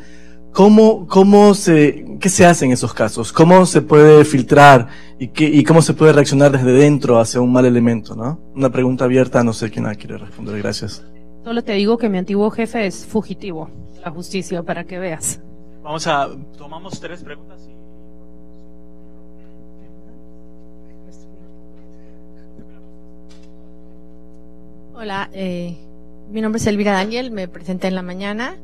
[SPEAKER 6] ¿Qué se hace en esos casos? ¿Cómo se puede filtrar y cómo se puede reaccionar desde dentro hacia un mal elemento, ¿no? Una pregunta abierta, no sé quién la quiere responder. Gracias.
[SPEAKER 5] Solo te digo que mi antiguo jefe es fugitivo de la justicia, para que veas.
[SPEAKER 1] Tomamos 3 preguntas y...
[SPEAKER 7] Hola, mi nombre es Elvira Daniel, me presenté en la mañana.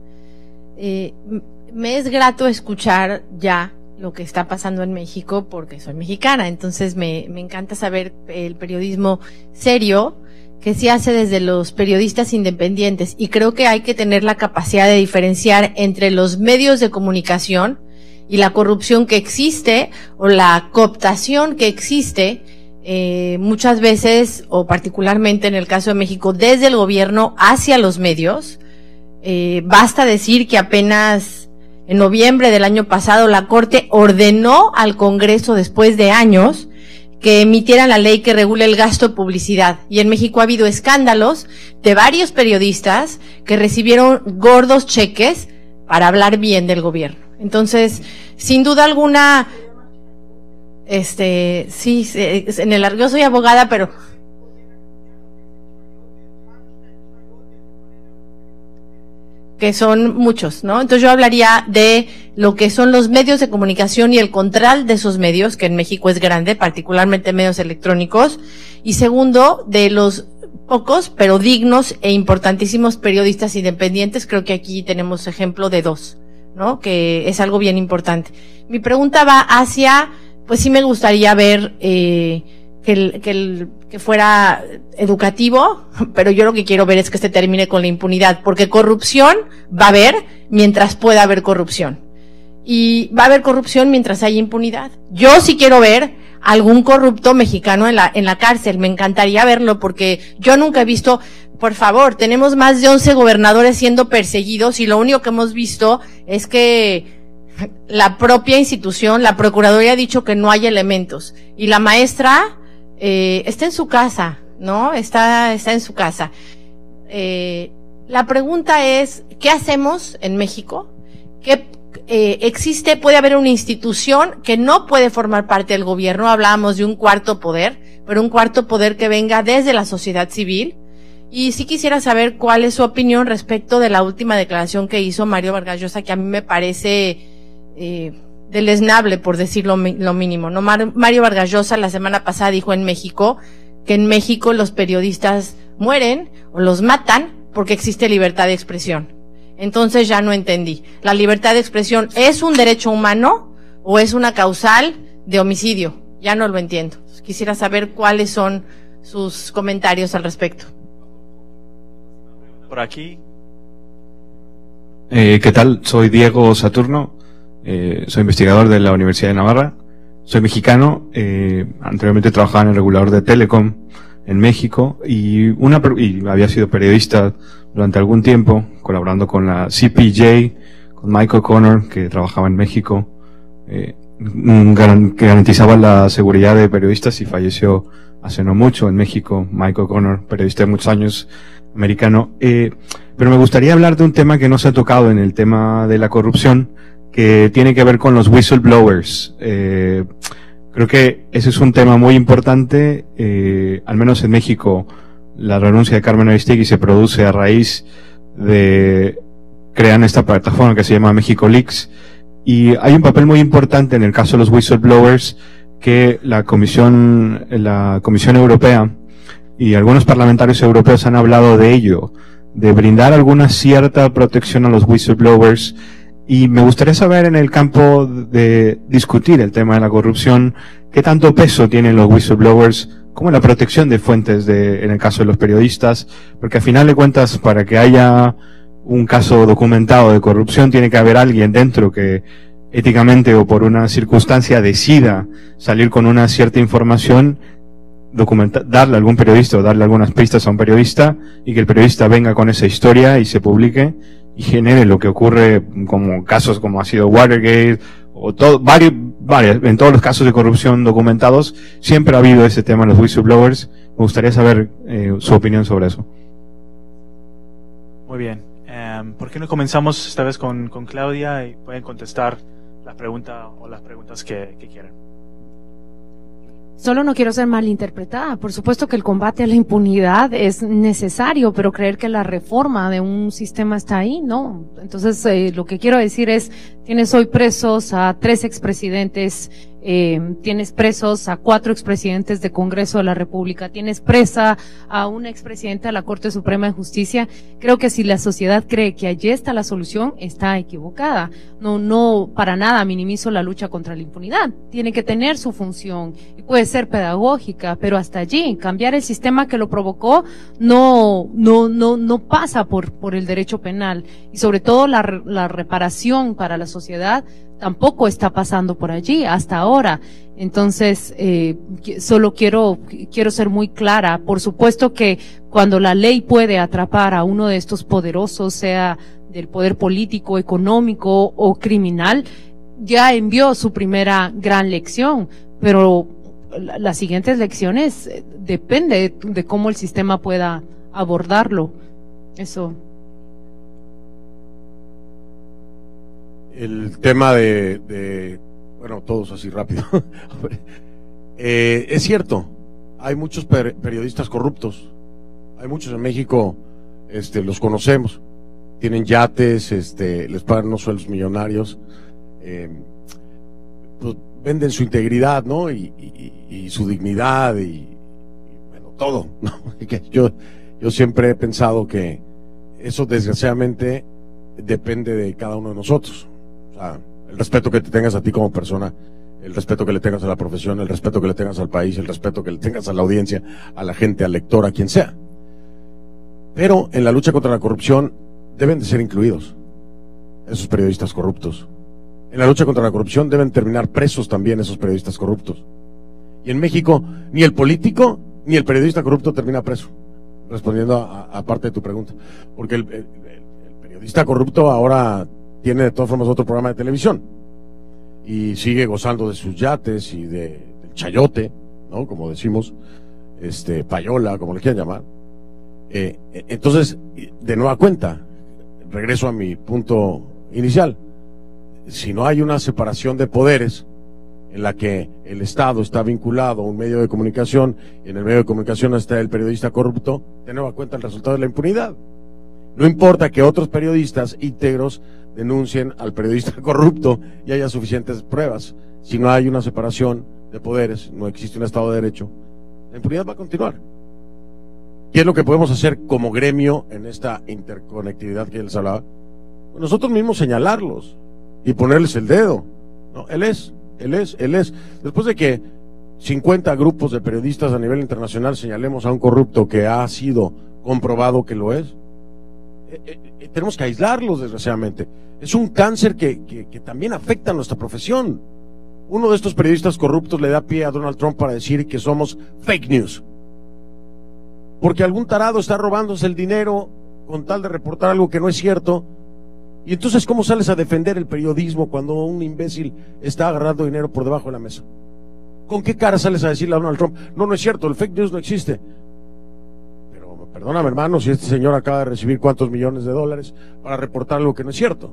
[SPEAKER 7] Me es grato escuchar ya lo que está pasando en México porque soy mexicana, entonces me encanta saber el periodismo serio que se hace desde los periodistas independientes, y creo que hay que tener la capacidad de diferenciar entre los medios de comunicación y la corrupción que existe o la cooptación que existe muchas veces, o particularmente en el caso de México, desde el gobierno hacia los medios. Basta decir que apenas en noviembre del año pasado la Corte ordenó al Congreso, después de años, que emitieran la ley que regula el gasto de publicidad. Y en México ha habido escándalos de varios periodistas que recibieron gordos cheques para hablar bien del gobierno. Entonces, sin duda alguna, sí, yo soy abogada, pero que son muchos, ¿no? Entonces yo hablaría de lo que son los medios de comunicación y el control de esos medios, que en México es grande, particularmente medios electrónicos, y segundo, de los pocos, pero dignos e importantísimos periodistas independientes. Creo que aquí tenemos ejemplo de 2, ¿no? Que es algo bien importante. Mi pregunta va hacia, pues sí me gustaría ver que fuera educativo, pero yo lo que quiero ver es que se termine con la impunidad, porque corrupción va a haber mientras pueda haber corrupción, y va a haber corrupción mientras haya impunidad. Yo sí quiero ver algún corrupto mexicano en la cárcel, me encantaría verlo, porque yo nunca he visto, por favor, tenemos más de 11 gobernadores siendo perseguidos, y lo único que hemos visto es que la propia institución, la Procuraduría, ha dicho que no hay elementos, y la maestra está en su casa, ¿no? Está en su casa. La pregunta es, ¿qué hacemos en México? ¿Qué puede haber una institución que no puede formar parte del gobierno? Hablábamos de un cuarto poder, pero un cuarto poder que venga desde la sociedad civil. Y sí quisiera saber cuál es su opinión respecto de la última declaración que hizo Mario Vargas Llosa, que a mí me parece deleznable, por decir lo mínimo, ¿no? Mario Vargas Llosa la semana pasada dijo en México que en México los periodistas mueren o los matan porque existe libertad de expresión. Entonces ya no entendí. ¿La libertad de expresión es un derecho humano o es una causal de homicidio? Ya no lo entiendo. Quisiera saber cuáles son sus comentarios al respecto.
[SPEAKER 1] Por aquí.
[SPEAKER 8] ¿Qué tal? Soy Diego Saturno. Soy investigador de la Universidad de Navarra, soy mexicano, anteriormente trabajaba en el regulador de Telecom, en México y había sido periodista durante algún tiempo, colaborando con la CPJ, con Michael O'Connor, que trabajaba en México, que garantizaba la seguridad de periodistas y falleció hace no mucho en México. Michael O'Connor, periodista de muchos años, americano. Pero me gustaría hablar de un tema que no se ha tocado en el tema de la corrupción, que tiene que ver con los whistleblowers. Creo que ese es un tema muy importante, al menos en México. La renuncia de Carmen Aristegui se produce a raíz de crean esta plataforma que se llama México Leaks, y hay un papel muy importante en el caso de los whistleblowers que la Comisión Europea y algunos parlamentarios europeos han hablado de ello, de brindar alguna cierta protección a los whistleblowers. Y me gustaría saber, en el campo de discutir el tema de la corrupción, qué tanto peso tienen los whistleblowers, como la protección de fuentes en el caso de los periodistas, porque al final de cuentas, para que haya un caso documentado de corrupción, tiene que haber alguien dentro que éticamente o por una circunstancia decida salir con una cierta información, darle a algún periodista o darle algunas pistas a un periodista, y que el periodista venga con esa historia y se publique y genere lo que ocurre como casos como ha sido Watergate o en todos los casos de corrupción documentados. Siempre ha habido ese tema en los whistleblowers. Me gustaría saber su opinión sobre eso.
[SPEAKER 1] Muy bien. ¿Por qué no comenzamos esta vez con Claudia y pueden contestar la pregunta o las preguntas que quieran?
[SPEAKER 5] Solo no quiero ser malinterpretada. Por supuesto que el combate a la impunidad es necesario, pero creer que la reforma de un sistema está ahí, no. Entonces, lo que quiero decir es, tienes hoy presos a 3 expresidentes, tienes presos a 4 expresidentes de Congreso de la República, tienes presa a una expresidenta de la Corte Suprema de Justicia. Creo que si la sociedad cree que allí está la solución, está equivocada. No, para nada minimizo la lucha contra la impunidad. Tiene que tener su función y puede ser pedagógica, pero hasta allí, cambiar el sistema que lo provocó no pasa por el derecho penal, y sobre todo la reparación para la sociedad tampoco está pasando por allí hasta ahora. Entonces, solo quiero ser muy clara. Por supuesto que cuando la ley puede atrapar a uno de estos poderosos, sea del poder político, económico o criminal, ya envió su primera gran lección, pero las siguientes lecciones depende de cómo el sistema pueda abordarlo. Eso.
[SPEAKER 4] El tema bueno, todos así rápido. Es cierto, hay muchos periodistas corruptos. Hay muchos en México, los conocemos. Tienen yates, les pagan unos sueldos millonarios. Pues venden su integridad, ¿no? Y su dignidad y bueno, todo, ¿no? Yo siempre he pensado que eso, desgraciadamente, depende de cada uno de nosotros. O sea, el respeto que te tengas a ti como persona, el respeto que le tengas a la profesión, el respeto que le tengas al país, el respeto que le tengas a la audiencia, a la gente, al lector, a quien sea. Pero en la lucha contra la corrupción deben de ser incluidos esos periodistas corruptos. En la lucha contra la corrupción deben terminar presos también esos periodistas corruptos. Y en México, ni el político ni el periodista corrupto termina preso, respondiendo a parte de tu pregunta. Porque el periodista corrupto ahora tiene de todas formas otro programa de televisión y sigue gozando de sus yates y del chayote, ¿no? Como decimos, payola, como le quieran llamar. Entonces, de nueva cuenta, regreso a mi punto inicial. Si no hay una separación de poderes en la que el Estado está vinculado a un medio de comunicación y en el medio de comunicación está el periodista corrupto, de nueva cuenta el resultado es la impunidad. No importa que otros periodistas íntegros denuncien al periodista corrupto y haya suficientes pruebas. Si no hay una separación de poderes, no existe un Estado de Derecho, la impunidad va a continuar. ¿Qué es lo que podemos hacer como gremio en esta interconectividad que les hablaba? Pues nosotros mismos señalarlos y ponerles el dedo. No, él es. Después de que 50 grupos de periodistas a nivel internacional señalemos a un corrupto que ha sido comprobado que lo es, tenemos que aislarlos, desgraciadamente. Es un cáncer que también afecta a nuestra profesión. Uno de estos periodistas corruptos le da pie a Donald Trump para decir que somos fake news. porque algún tarado está robándose el dinero con tal de reportar algo que no es cierto. Y entonces, ¿cómo sales a defender el periodismo cuando un imbécil está agarrando dinero por debajo de la mesa? ¿Con qué cara sales a decirle a Donald Trump, no, no es cierto, el fake news no existe? Pero perdóname, hermano, si este señor acaba de recibir cuántos millones de dólares para reportar algo que no es cierto.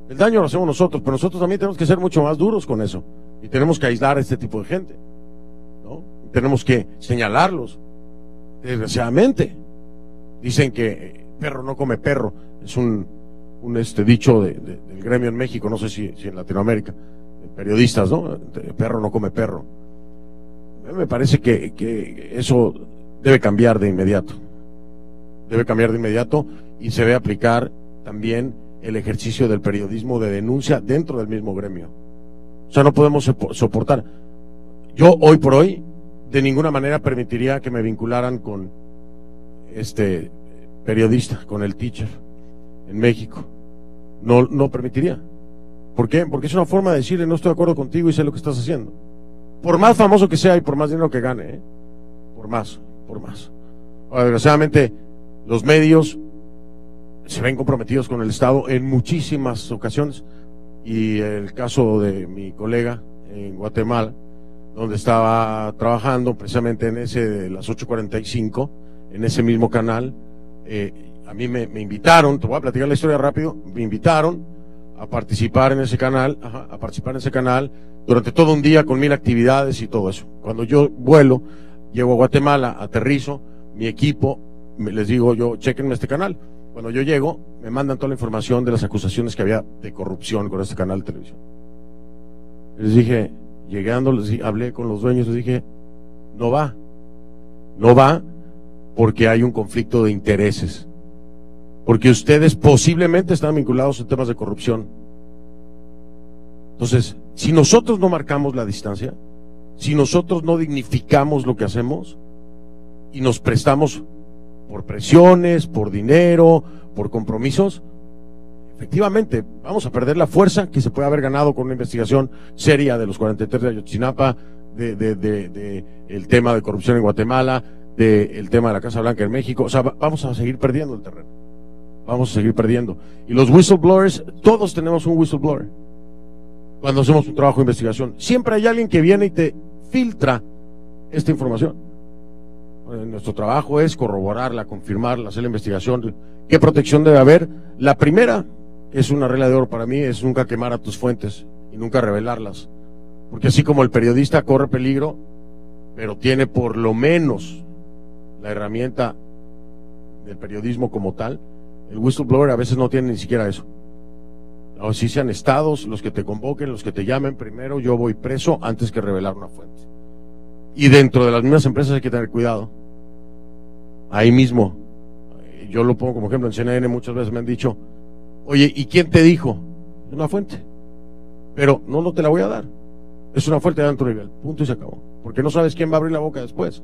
[SPEAKER 4] El daño lo hacemos nosotros, pero nosotros también tenemos que ser mucho más duros con eso. Y tenemos que aislar a este tipo de gente, ¿no? Y tenemos que señalarlos. Desgraciadamente, dicen que perro no come perro. Es un dicho del gremio en México, no sé si en Latinoamérica, periodistas, ¿no? Perro no come perro. Me parece que eso debe cambiar de inmediato. Debe cambiar de inmediato y se debe aplicar también el ejercicio del periodismo de denuncia dentro del mismo gremio. O sea, no podemos soportar. Yo, hoy por hoy, de ninguna manera permitiría que me vincularan con este periodista, con el teacher en México. No permitiría. ¿Por qué? Porque es una forma de decirle, no estoy de acuerdo contigo y sé lo que estás haciendo. Por más famoso que sea y por más dinero que gane, por más. Ahora, desgraciadamente, los medios se ven comprometidos con el Estado en muchísimas ocasiones, y el caso de mi colega en Guatemala, donde estaba trabajando precisamente en ese de las 8:45, en ese mismo canal, a mí me invitaron, te voy a platicar la historia rápido, me invitaron a participar en ese canal, durante todo un día con 1000 actividades y todo eso. Cuando yo vuelo, llego a Guatemala, aterrizo, mi equipo, les digo yo, chéquenme este canal. Cuando yo llego, me mandan toda la información de las acusaciones que había de corrupción con este canal de televisión. Les dije, llegando, hablé con los dueños, les dije, no va, porque hay un conflicto de intereses, porque ustedes posiblemente están vinculados en temas de corrupción. Entonces, si nosotros no marcamos la distancia, si nosotros no dignificamos lo que hacemos y nos prestamos por presiones, por dinero, por compromisos, efectivamente vamos a perder la fuerza que se puede haber ganado con una investigación seria de los 43 de Ayotzinapa, de el tema de corrupción en Guatemala, del tema de la Casa Blanca en México. O sea, vamos a seguir perdiendo el terreno, vamos a seguir perdiendo. Y los whistleblowers, todos tenemos un whistleblower cuando hacemos un trabajo de investigación. Siempre hay alguien que viene y te filtra esta información. Nuestro trabajo es corroborarla, confirmarla, hacer la investigación. ¿Qué protección debe haber? La primera, es una regla de oro para mí, es nunca quemar a tus fuentes y nunca revelarlas. Porque así como el periodista corre peligro, pero tiene por lo menos la herramienta del periodismo como tal, el whistleblower a veces no tiene ni siquiera eso. O si sean estados los que te convoquen, los que te llamen, primero yo voy preso antes que revelar una fuente. Y dentro de las mismas empresas hay que tener cuidado. Ahí mismo, yo lo pongo como ejemplo, en CNN muchas veces me han dicho, oye, ¿y quién te dijo? Una fuente. Pero no te la voy a dar. Es una fuente de alto nivel, punto y se acabó. Porque no sabes quién va a abrir la boca después.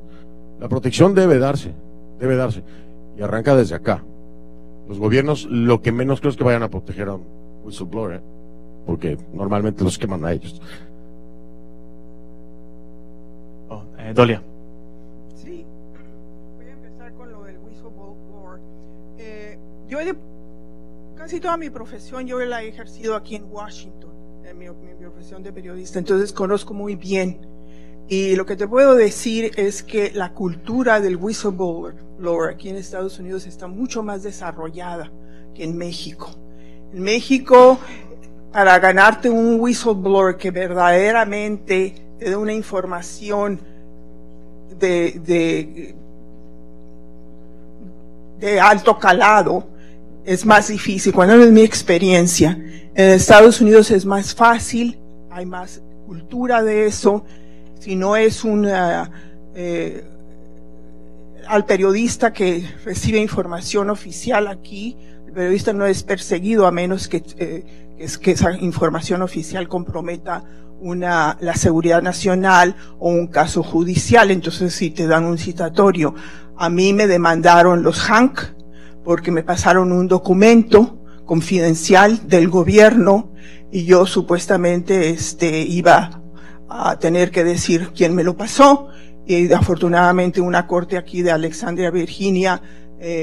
[SPEAKER 4] La protección debe darse. Y arranca desde acá. Los gobiernos, lo que menos creo es que vayan a proteger a un whistleblower, porque normalmente los queman a ellos.
[SPEAKER 1] Dolia.
[SPEAKER 3] Sí, voy a empezar con lo del whistleblower. Casi toda mi profesión yo la he ejercido aquí en Washington, en mi profesión de periodista, entonces conozco muy bien. Y lo que te puedo decir es que la cultura del whistleblower aquí en Estados Unidos está mucho más desarrollada que en México. En México, para ganarte un whistleblower que verdaderamente te dé una información de alto calado, es más difícil. Cuando es mi experiencia, en Estados Unidos es más fácil, hay más cultura de eso. Si no es al periodista que recibe información oficial aquí, el periodista no es perseguido a menos que esa información oficial comprometa la seguridad nacional o un caso judicial. Entonces sí te dan un citatorio. A mí me demandaron los Hank porque me pasaron un documento confidencial del gobierno y yo supuestamente iba a tener que decir quién me lo pasó, y afortunadamente una corte aquí de Alexandria, Virginia,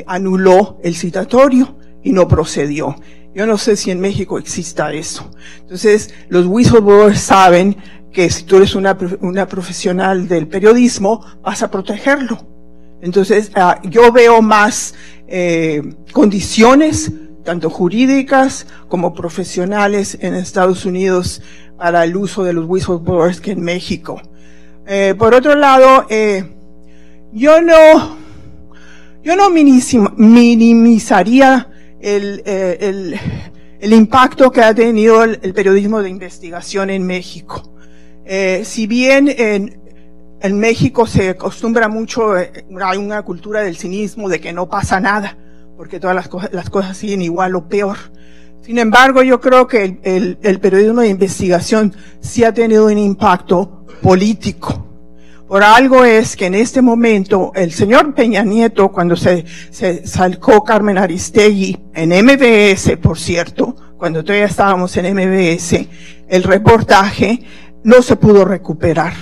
[SPEAKER 3] anuló el citatorio y no procedió. Yo no sé si en México exista eso. Entonces, los whistleblowers saben que si tú eres una profesional del periodismo, vas a protegerlo. Entonces, yo veo más condiciones, tanto jurídicas como profesionales en Estados Unidos para el uso de los whistleblowers que en México. Por otro lado, yo no minimizaría el impacto que ha tenido el periodismo de investigación en México. Si bien en México se acostumbra mucho, hay una cultura del cinismo de que no pasa nada, porque todas las cosas siguen igual o peor. Sin embargo, yo creo que el periodismo de investigación sí ha tenido un impacto político. Por algo es que en este momento el señor Peña Nieto, cuando se sacó Carmen Aristegui en MBS, por cierto, cuando todavía estábamos en MBS, el reportaje no se pudo recuperar.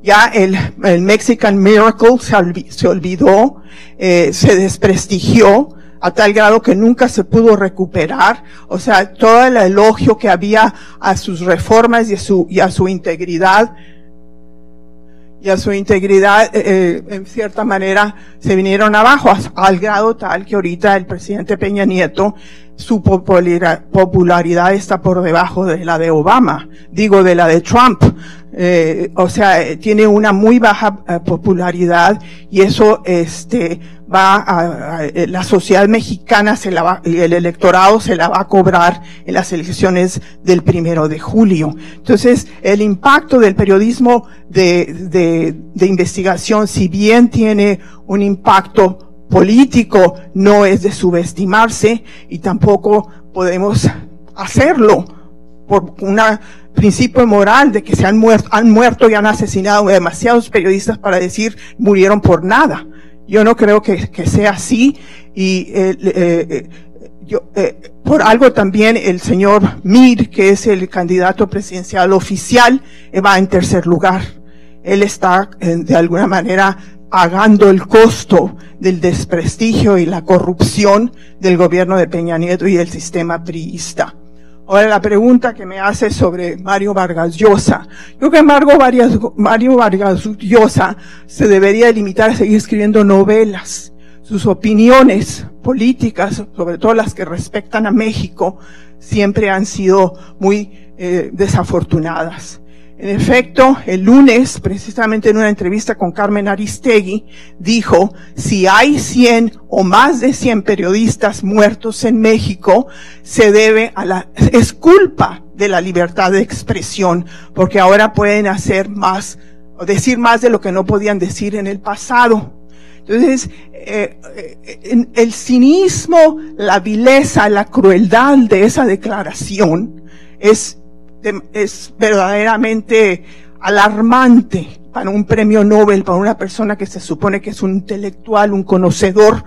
[SPEAKER 3] Ya el Mexican Miracle se olvidó, se desprestigió a tal grado que nunca se pudo recuperar. O sea, todo el elogio que había a sus reformas y a su integridad, en cierta manera, se vinieron abajo, al grado tal que ahorita el presidente Peña Nieto, su popularidad está por debajo de la de Obama, digo de la de Trump. O sea, tiene una muy baja popularidad, y eso la sociedad mexicana y el electorado se la va a cobrar en las elecciones del 1 de julio. Entonces, el impacto del periodismo de investigación, si bien tiene un impacto político, no es de subestimarse, y tampoco podemos hacerlo por una principio moral de que han muerto y han asesinado demasiados periodistas para decir murieron por nada. Yo no creo que sea así, y por algo también el señor Mir, que es el candidato presidencial oficial, va en tercer lugar. Él está de alguna manera pagando el costo del desprestigio y la corrupción del gobierno de Peña Nieto y el sistema priista. Ahora, la pregunta que me hace sobre Mario Vargas Llosa. Yo creo que Mario Vargas Llosa se debería limitar a seguir escribiendo novelas. Sus opiniones políticas, sobre todo las que respectan a México, siempre han sido muy desafortunadas. En efecto, el lunes, precisamente en una entrevista con Carmen Aristegui, dijo, si hay 100 o más de 100 periodistas muertos en México, es culpa de la libertad de expresión, porque ahora pueden hacer más, o decir más de lo que no podían decir en el pasado. Entonces, el cinismo, la vileza, la crueldad de esa declaración es verdaderamente alarmante para un premio Nobel, para una persona que se supone que es un intelectual, un conocedor.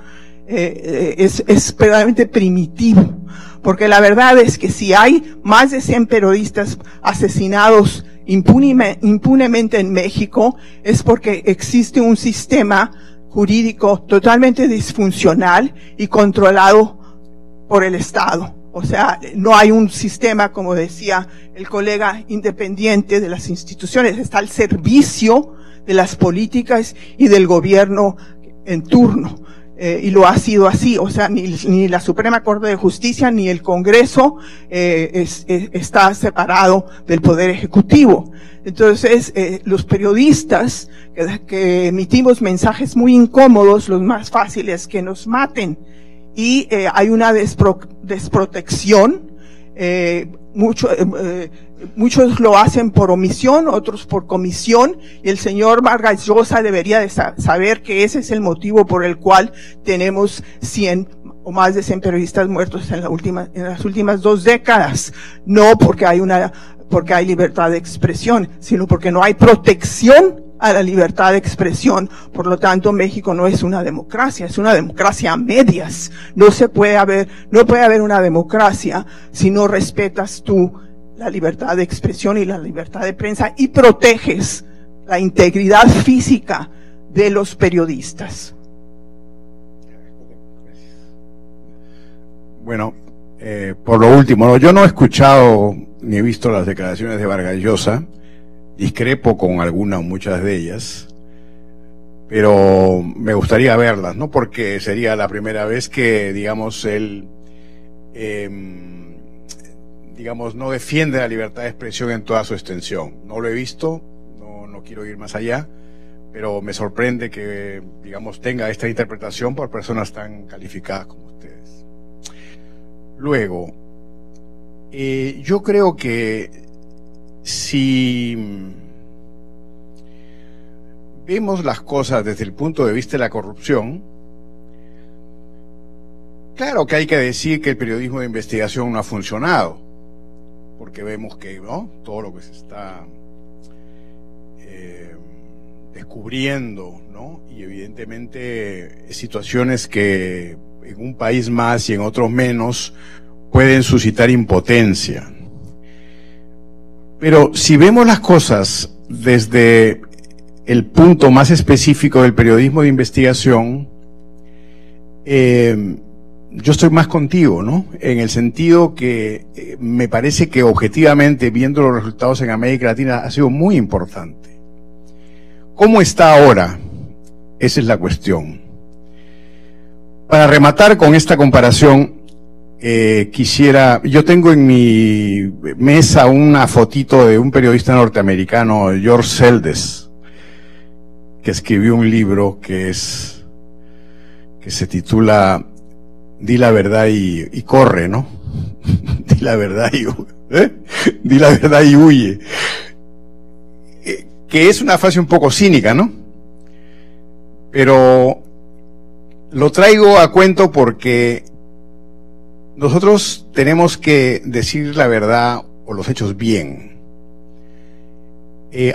[SPEAKER 3] Es verdaderamente primitivo, porque la verdad es que si hay más de 100 periodistas asesinados impunemente en México, es porque existe un sistema jurídico totalmente disfuncional y controlado por el Estado. O sea, no hay un sistema, como decía el colega, independiente de las instituciones, está al servicio de las políticas y del gobierno en turno. Y lo ha sido así, o sea, ni la Suprema Corte de Justicia ni el Congreso está separado del Poder Ejecutivo. Entonces, los periodistas que emitimos mensajes muy incómodos, los más fáciles que nos maten, y hay una desprotección, muchos lo hacen por omisión, otros por comisión, y el señor Vargas Llosa debería de saber que ese es el motivo por el cual tenemos 100 o más de 100 periodistas muertos en las últimas 2 décadas, no porque hay libertad de expresión, sino porque no hay protección a la libertad de expresión. Por lo tanto, México no es una democracia, es una democracia a medias. No puede haber una democracia si no respetas tú la libertad de expresión y la libertad de prensa y proteges la integridad física de los periodistas.
[SPEAKER 2] Bueno, por lo último, ¿no? Yo no he escuchado ni he visto las declaraciones de Vargas Llosa, discrepo con algunas o muchas de ellas, pero me gustaría verlas, ¿no? Porque sería la primera vez que, digamos, él, digamos, no defiende la libertad de expresión en toda su extensión. No lo he visto, no quiero ir más allá, pero me sorprende que, digamos, tenga esta interpretación por personas tan calificadas como ustedes. Luego, yo creo que si vemos las cosas desde el punto de vista de la corrupción, claro que hay que decir que el periodismo de investigación no ha funcionado, porque vemos que, ¿no?, todo lo que se está descubriendo, ¿no?, y evidentemente situaciones que en un país más y en otros menos pueden suscitar impotencia. Pero si vemos las cosas desde el punto más específico del periodismo de investigación, yo estoy más contigo, ¿no? En el sentido que me parece que objetivamente, viendo los resultados en América Latina, ha sido muy importante. ¿Cómo está ahora? Esa es la cuestión. Para rematar con esta comparación, yo tengo en mi mesa una fotito de un periodista norteamericano, George Seldes, que escribió un libro que se titula Di la verdad y corre, ¿no? Di la verdad Di la verdad y huye. Que es una frase un poco cínica, ¿no? Pero lo traigo a cuento porque nosotros tenemos que decir la verdad o los hechos bien.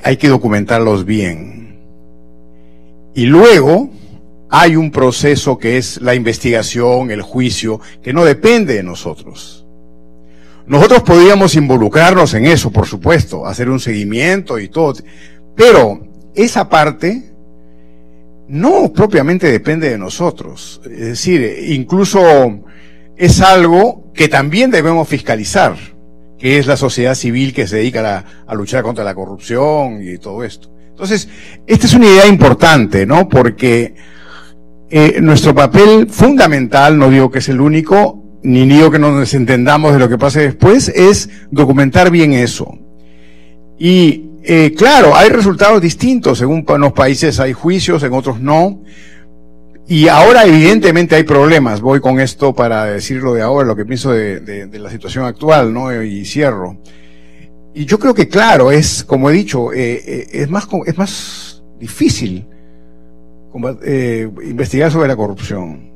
[SPEAKER 2] Hay que documentarlos bien. Y luego hay un proceso que es la investigación, el juicio, que no depende de nosotros. Nosotros podríamos involucrarnos en eso, por supuesto, hacer un seguimiento y todo, pero esa parte no propiamente depende de nosotros. Es decir, incluso es algo que también debemos fiscalizar, que es la sociedad civil que se dedica a luchar contra la corrupción y todo esto. Entonces, esta es una idea importante, ¿no? Porque nuestro papel fundamental, no digo que es el único, ni digo que nos desentendamos de lo que pase después, es documentar bien eso. Y claro, hay resultados distintos, según unos países hay juicios, en otros no, y ahora evidentemente hay problemas. Voy con esto para decirlo de ahora, lo que pienso de la situación actual, ¿no? Y cierro. Y yo creo que claro, es, como he dicho, es más difícil investigar sobre la corrupción.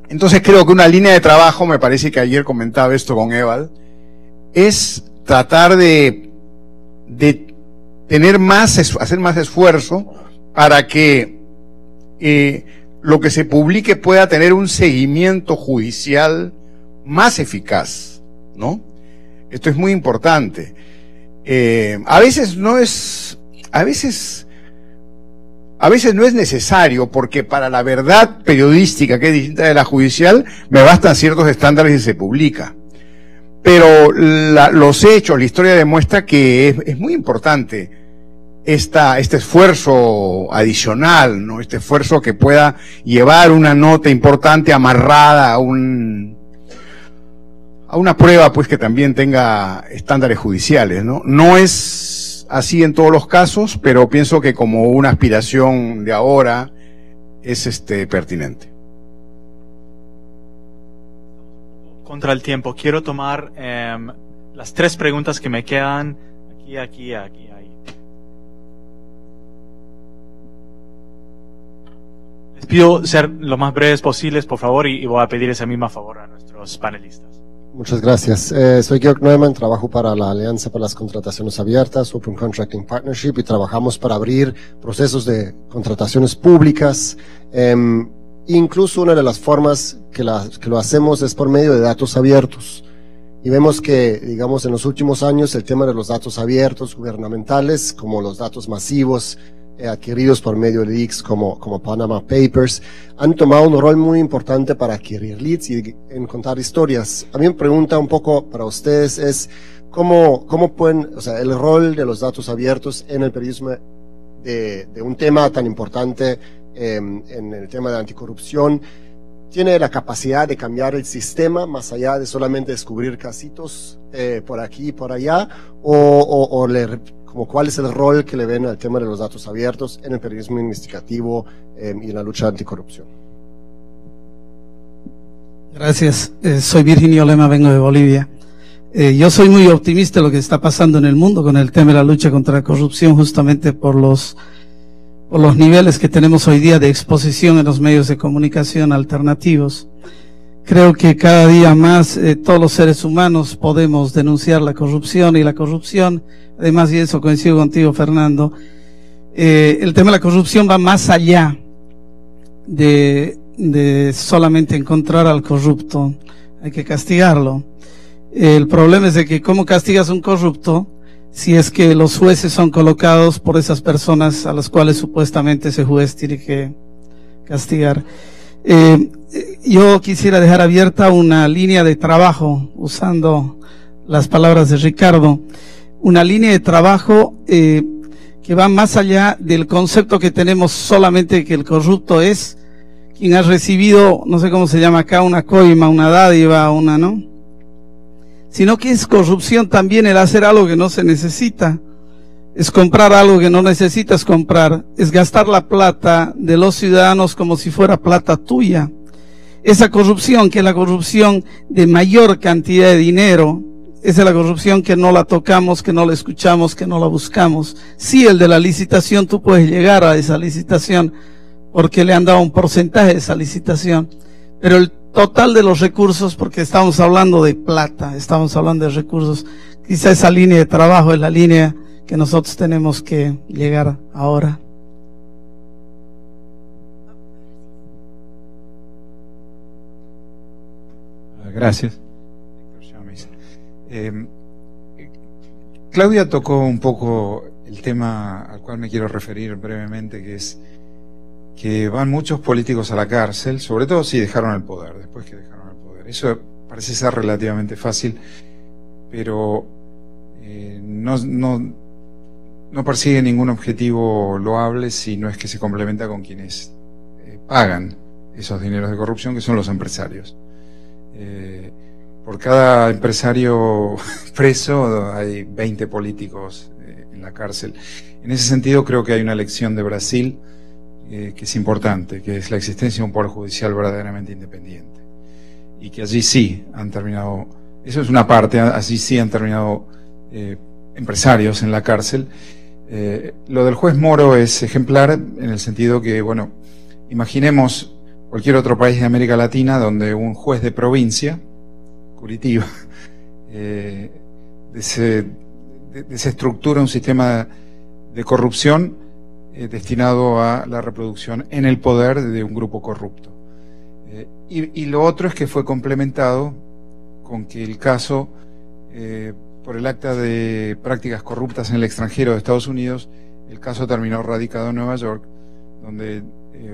[SPEAKER 2] Entonces creo que una línea de trabajo, me parece que ayer comentaba esto con Eval, es tratar de tener hacer más esfuerzo para que lo que se publique pueda tener un seguimiento judicial más eficaz, ¿no? Esto es muy importante. A veces no es necesario, porque para la verdad periodística, que es distinta de la judicial, me bastan ciertos estándares y se publica. Pero los hechos, la historia demuestra que es muy importante este esfuerzo adicional, ¿no? Este esfuerzo que pueda llevar una nota importante amarrada a una prueba, pues, que también tenga estándares judiciales, ¿no? No es así en todos los casos, pero pienso que como una aspiración de ahora es pertinente.
[SPEAKER 1] Contra el tiempo, quiero tomar las 3 preguntas que me quedan aquí, ahí. Les pido ser lo más breves posibles, por favor, y voy a pedir ese mismo favor a nuestros panelistas.
[SPEAKER 9] Muchas gracias. Soy Georg Neumann, trabajo para la Alianza para las Contrataciones Abiertas, Open Contracting Partnership, y trabajamos para abrir procesos de contrataciones públicas. Incluso una de las formas que lo hacemos es por medio de datos abiertos. Y vemos que, digamos, en los últimos años el tema de los datos abiertos gubernamentales, como los datos masivos adquiridos por medio de leaks como Panama Papers, han tomado un rol muy importante para adquirir leads y encontrar historias. A mí me pregunta un poco para ustedes es cómo pueden, o sea, el rol de los datos abiertos en el periodismo de un tema tan importante en el tema de anticorrupción, tiene la capacidad de cambiar el sistema más allá de solamente descubrir casitos por aquí y por allá, como cuál es el rol que le ven al tema de los datos abiertos en el periodismo investigativo y en la lucha anticorrupción.
[SPEAKER 10] Gracias, soy Virginio Lema, vengo de Bolivia. Yo soy muy optimista de lo que está pasando en el mundo con el tema de la lucha contra la corrupción, justamente por los niveles que tenemos hoy día de exposición en los medios de comunicación alternativos. Creo que cada día más todos los seres humanos podemos denunciar la corrupción, y la corrupción, además, y eso coincido contigo, Fernando, el tema de la corrupción va más allá de solamente encontrar al corrupto, hay que castigarlo. El problema es de que ¿cómo castigas a un corrupto si es que los jueces son colocados por esas personas a las cuales supuestamente ese juez tiene que castigar? Yo quisiera dejar abierta una línea de trabajo, usando las palabras de Ricardo, una línea de trabajo que va más allá del concepto que tenemos solamente que el corrupto es quien ha recibido, no sé cómo se llama acá, una coima, una dádiva, ¿no? Sino que es corrupción también el hacer algo que no se necesita, es comprar algo que no necesitas comprar, es gastar la plata de los ciudadanos como si fuera plata tuya. Esa corrupción, que es la corrupción de mayor cantidad de dinero, esa es la corrupción que no la tocamos, que no la escuchamos, que no la buscamos. Sí, el de la licitación, tú puedes llegar a esa licitación porque le han dado un porcentaje de esa licitación, pero el total de los recursos, porque estamos hablando de plata, estamos hablando de recursos, quizá esa línea de trabajo es la línea que nosotros tenemos que llegar ahora.
[SPEAKER 11] Gracias. Claudia tocó un poco el tema al cual me quiero referir brevemente, que es que van muchos políticos a la cárcel, sobre todo si dejaron el poder, después que dejaron el poder. Eso parece ser relativamente fácil, pero no persigue ningún objetivo loable si no es que se complementa con quienes pagan esos dineros de corrupción, que son los empresarios. Por cada empresario preso hay 20 políticos en la cárcel. En ese sentido creo que hay una lección de Brasil que es importante, que es la existencia de un poder judicial verdaderamente independiente, y que allí sí han terminado, eso es una parte, allí sí han terminado empresarios en la cárcel. Lo del juez Moro es ejemplar en el sentido que, bueno, imaginemos cualquier otro país de América Latina donde un juez de provincia, Curitiba, desestructura un sistema de corrupción destinado a la reproducción en el poder de un grupo corrupto. Y lo otro es que fue complementado con que el caso, por el acta de prácticas corruptas en el extranjero de Estados Unidos, el caso terminó radicado en Nueva York, donde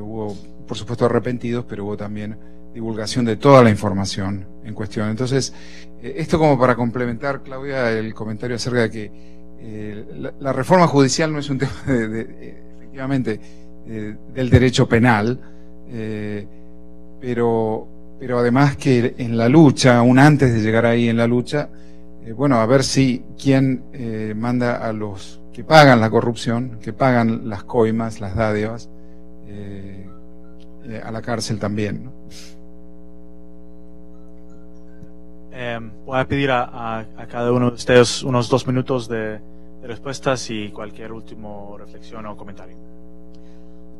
[SPEAKER 11] hubo, por supuesto, arrepentidos, pero hubo también divulgación de toda la información en cuestión. Entonces, esto como para complementar, Claudia, el comentario acerca de que la reforma judicial no es un tema efectivamente del derecho penal, pero además que en la lucha, aún antes de llegar ahí en la lucha, bueno, a ver si quién manda a los que pagan la corrupción, que pagan las coimas, las dádivas, a la cárcel también, ¿no?
[SPEAKER 1] Voy a pedir a cada uno de ustedes unos 2 minutos de respuestas y cualquier último reflexión o comentario.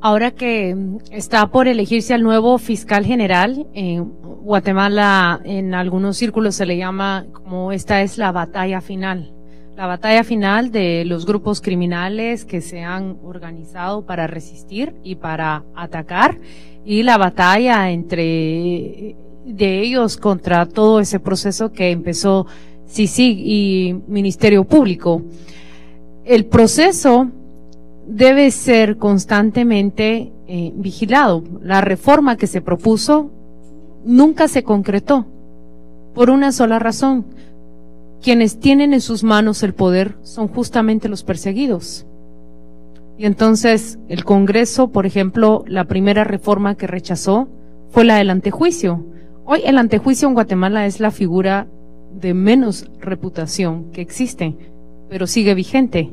[SPEAKER 5] Ahora que está por elegirse al nuevo fiscal general, en Guatemala en algunos círculos se le llama como esta es la batalla final de los grupos criminales que se han organizado para resistir y para atacar, y la batalla entre de ellos contra todo ese proceso que empezó CICIG y Ministerio Público. El proceso debe ser constantemente vigilado. La reforma que se propuso nunca se concretó por una sola razón. Quienes tienen en sus manos el poder son justamente los perseguidos. Y entonces el Congreso, por ejemplo, la primera reforma que rechazó fue la del antejuicio. Hoy el antejuicio en Guatemala es la figura de menos reputación que existe, pero sigue vigente.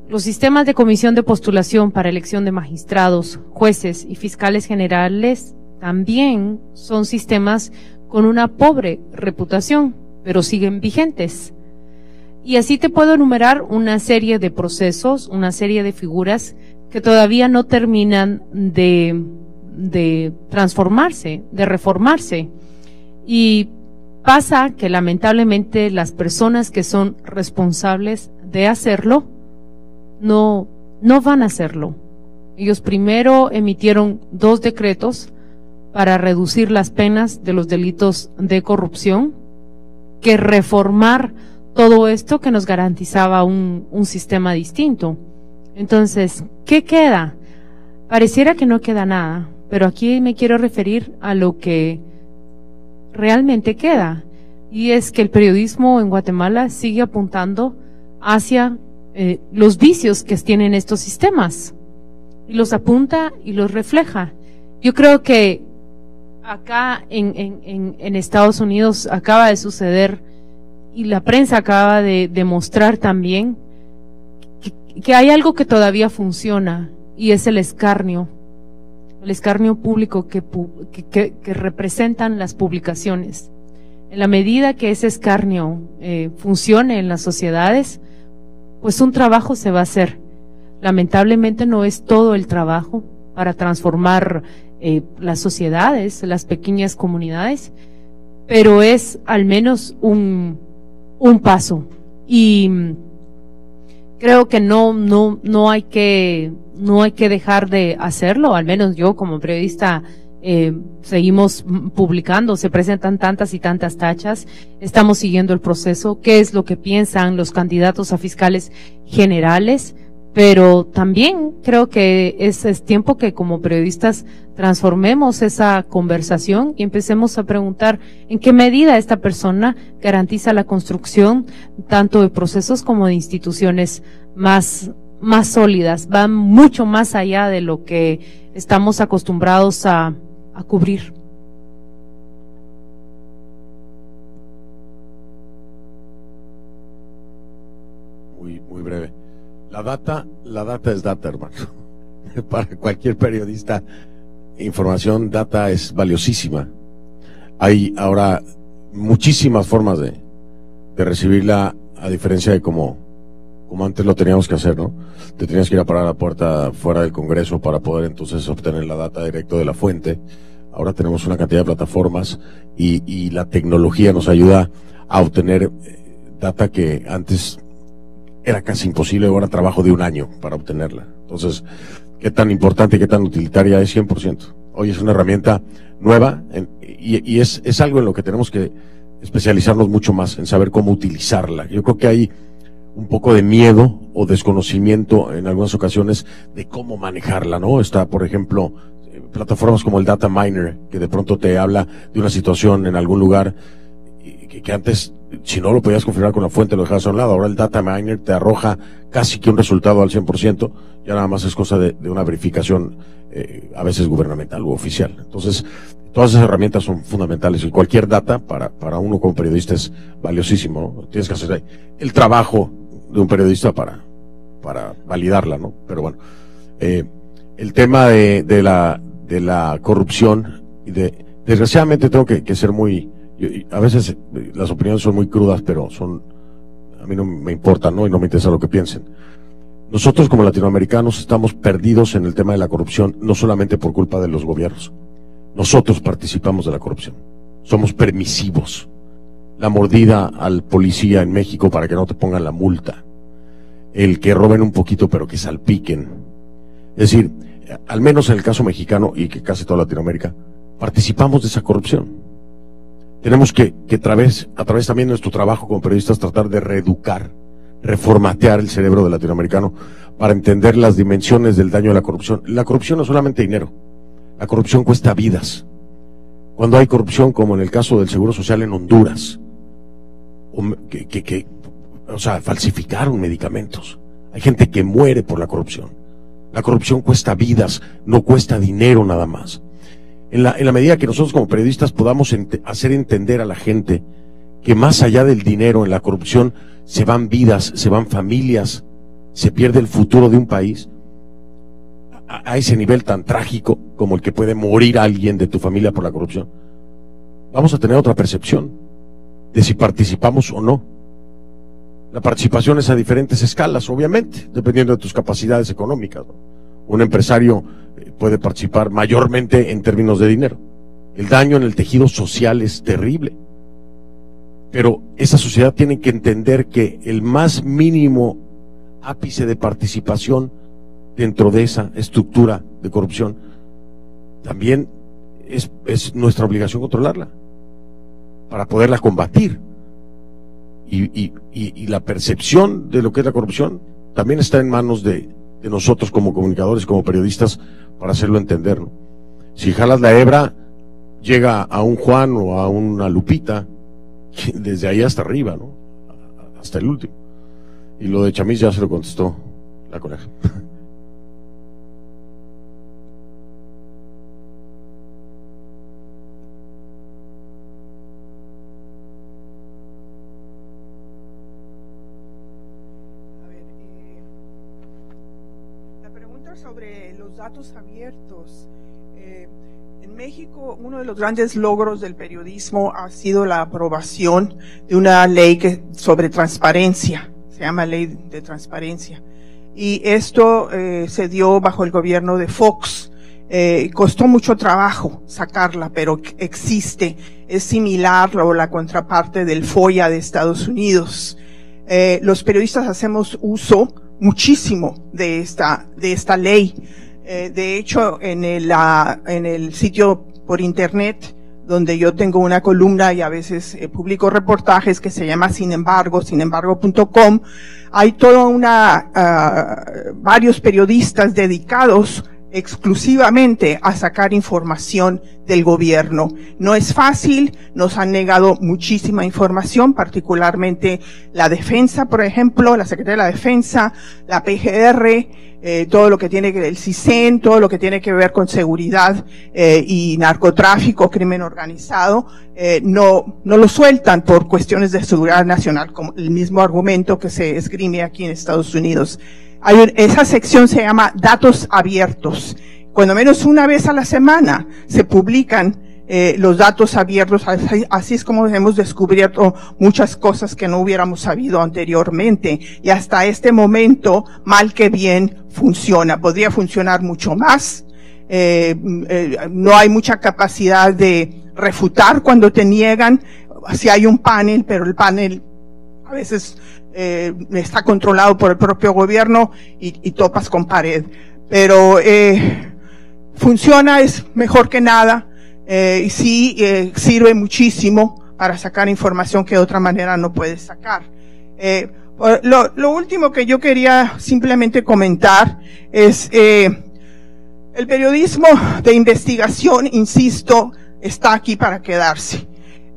[SPEAKER 5] Los sistemas de comisión de postulación para elección de magistrados, jueces y fiscales generales también son sistemas con una pobre reputación, pero siguen vigentes. Y así te puedo enumerar una serie de procesos, una serie de figuras que todavía no terminan de transformarse, de reformarse. Y pasa que lamentablemente las personas que son responsables de hacerlo no van a hacerlo. Ellos primero emitieron 2 decretos para reducir las penas de los delitos de corrupción, que reformar todo esto que nos garantizaba un sistema distinto. Entonces, ¿qué queda? Pareciera que no queda nada, pero aquí me quiero referir a lo que realmente queda, y es que el periodismo en Guatemala sigue apuntando hacia los vicios que tienen estos sistemas, y los apunta y los refleja. Yo creo que acá en Estados Unidos acaba de suceder, y la prensa acaba de demostrar también que hay algo que todavía funciona, y es el escarnio público que representan las publicaciones. En la medida que ese escarnio funcione en las sociedades, pues un trabajo se va a hacer. Lamentablemente no es todo el trabajo para transformar las sociedades, las pequeñas comunidades, pero es al menos un paso. Y creo que no hay que dejar de hacerlo. Al menos yo como periodista seguimos publicando, se presentan tantas y tantas tachas, estamos siguiendo el proceso, qué es lo que piensan los candidatos a fiscales generales, pero también creo que es tiempo que como periodistas transformemos esa conversación y empecemos a preguntar en qué medida esta persona garantiza la construcción tanto de procesos como de instituciones más sólidas, van mucho más allá de lo que estamos acostumbrados a cubrir.
[SPEAKER 4] Muy breve. La data es data, hermano. Para cualquier periodista, información, data es valiosísima. Hay ahora muchísimas formas de recibirla, a diferencia de como antes lo teníamos que hacer, ¿no? Te tenías que ir a parar a la puerta fuera del Congreso para poder entonces obtener la data directo de la fuente. Ahora tenemos una cantidad de plataformas y la tecnología nos ayuda a obtener data que antes era casi imposible, ahora trabajo de un año para obtenerla. Entonces, ¿qué tan importante y qué tan utilitaria es? 100%. Hoy es una herramienta nueva y es algo en lo que tenemos que especializarnos mucho más, en saber cómo utilizarla. Yo creo que hay un poco de miedo o desconocimiento en algunas ocasiones de cómo manejarla, ¿no? Está, por ejemplo, plataformas como el Data Miner, que de pronto te habla de una situación en algún lugar que antes, si no lo podías configurar con la fuente, lo dejabas a un lado. Ahora el Data Miner te arroja casi que un resultado al 100%, ya nada más es cosa de una verificación, a veces gubernamental u oficial. Entonces, todas esas herramientas son fundamentales y cualquier data para uno como periodista es valiosísimo, ¿no? Tienes que hacer el trabajo de un periodista para validarla, ¿no? Pero bueno, el tema de la corrupción y desgraciadamente tengo que ser muy, a veces las opiniones son muy crudas, pero a mí no me importa, ¿no? Y no me interesa lo que piensen. Nosotros como latinoamericanos estamos perdidos en el tema de la corrupción, no solamente por culpa de los gobiernos. Nosotros participamos de la corrupción. Somos permisivos. La mordida al policía en México para que no te pongan la multa. El que roben un poquito pero que salpiquen. Es decir, al menos en el caso mexicano y que casi toda Latinoamérica, participamos de esa corrupción. Tenemos que a través también de nuestro trabajo como periodistas, tratar de reeducar, reformatear el cerebro del latinoamericano para entender las dimensiones del daño de la corrupción. La corrupción no es solamente dinero, la corrupción cuesta vidas. Cuando hay corrupción, como en el caso del Seguro Social en Honduras, o sea, falsificaron medicamentos. Hay gente que muere por la corrupción. La corrupción cuesta vidas, no cuesta dinero nada más. En la medida que nosotros como periodistas podamos hacer entender a la gente que más allá del dinero en la corrupción se van vidas, se van familias, se pierde el futuro de un país, a ese nivel tan trágico como el que puede morir alguien de tu familia por la corrupción, vamos a tener otra percepción de si participamos o no. La participación es a diferentes escalas, obviamente, dependiendo de tus capacidades económicas, ¿no? Un empresario puede participar mayormente en términos de dinero. El daño en el tejido social es terrible. Pero esa sociedad tiene que entender que el más mínimo ápice de participación dentro de esa estructura de corrupción también es nuestra obligación controlarla para poderla combatir. Y la percepción de lo que es la corrupción también está en manos de nosotros como comunicadores, como periodistas, para hacerlo entender, ¿no? Si jalas la hebra, llega a un Juan o a una Lupita, desde ahí hasta arriba, ¿no? Hasta el último. Y lo de Chamis ya se lo contestó la colega.
[SPEAKER 3] Sobre los datos abiertos. En México, uno de los grandes logros del periodismo ha sido la aprobación de una ley sobre transparencia, se llama Ley de Transparencia. Y esto se dio bajo el gobierno de Fox. Costó mucho trabajo sacarla, pero existe. Es similar o la contraparte del FOIA de Estados Unidos. Los periodistas hacemos uso muchísimo de esta ley. De hecho, en el sitio por internet donde yo tengo una columna y a veces publico reportajes que se llama sinembargo.com, hay toda varios periodistas dedicados exclusivamente a sacar información del gobierno. No es fácil, nos han negado muchísima información, particularmente la defensa, por ejemplo, la Secretaría de la Defensa, la PGR, todo lo que tiene que ver el CISEN, todo lo que tiene que ver con seguridad y narcotráfico, crimen organizado, no lo sueltan por cuestiones de seguridad nacional, como el mismo argumento que se esgrime aquí en Estados Unidos. Esa sección se llama datos abiertos. Cuando menos una vez a la semana se publican los datos abiertos, así es como hemos descubierto muchas cosas que no hubiéramos sabido anteriormente, y hasta este momento, mal que bien, funciona. Podría funcionar mucho más. No hay mucha capacidad de refutar cuando te niegan. Si hay un panel, pero el panel a veces está controlado por el propio gobierno y topas con pared. Pero funciona, es mejor que nada, y sí sirve muchísimo para sacar información que de otra manera no puedes sacar. Lo último que yo quería simplemente comentar es el periodismo de investigación, insisto, está aquí para quedarse.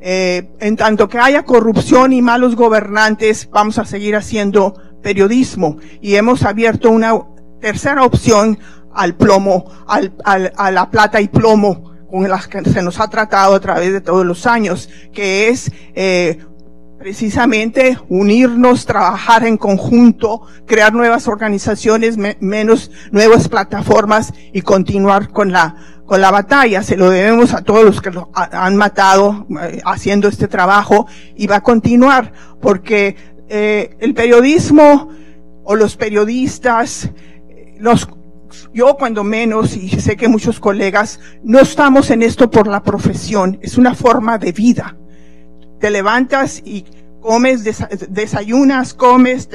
[SPEAKER 3] En tanto que haya corrupción y malos gobernantes, vamos a seguir haciendo periodismo, y hemos abierto una tercera opción al plomo, a la plata y plomo con las que se nos ha tratado a través de todos los años, que es precisamente unirnos, trabajar en conjunto, crear nuevas organizaciones, nuevas plataformas y continuar con la batalla. Se lo debemos a todos los que lo han matado haciendo este trabajo, y va a continuar, porque el periodismo o los periodistas, yo cuando menos, y sé que muchos colegas, no estamos en esto por la profesión, es una forma de vida. Te levantas y comes, desayunas, comes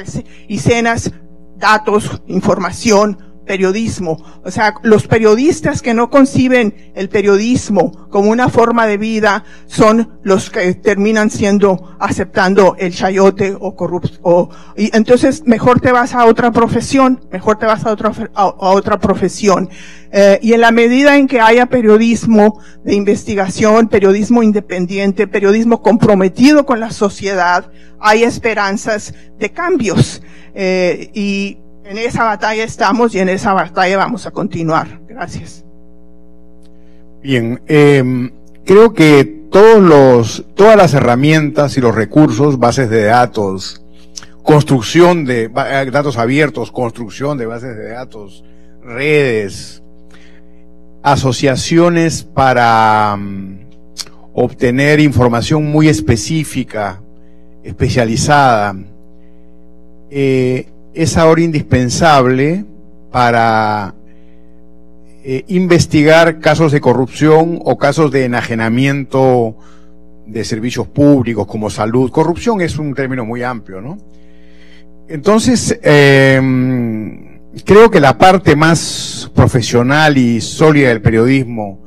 [SPEAKER 3] y cenas datos, información periodismo. O sea, los periodistas que no conciben el periodismo como una forma de vida son los que terminan aceptando el chayote o corrupto. Y entonces mejor te vas a otra profesión, a otra profesión. Y en la medida en que haya periodismo de investigación, periodismo independiente, periodismo comprometido con la sociedad, hay esperanzas de cambios. Y en esa batalla estamos y en esa batalla vamos a continuar. Gracias.
[SPEAKER 2] Bien, creo que todas las herramientas y los recursos, bases de datos, construcción de datos abiertos, construcción de bases de datos, redes, asociaciones para obtener información muy específica, especializada, es ahora indispensable para investigar casos de corrupción o casos de enajenamiento de servicios públicos como salud. Corrupción es un término muy amplio, ¿no? Entonces, creo que la parte más profesional y sólida del periodismo,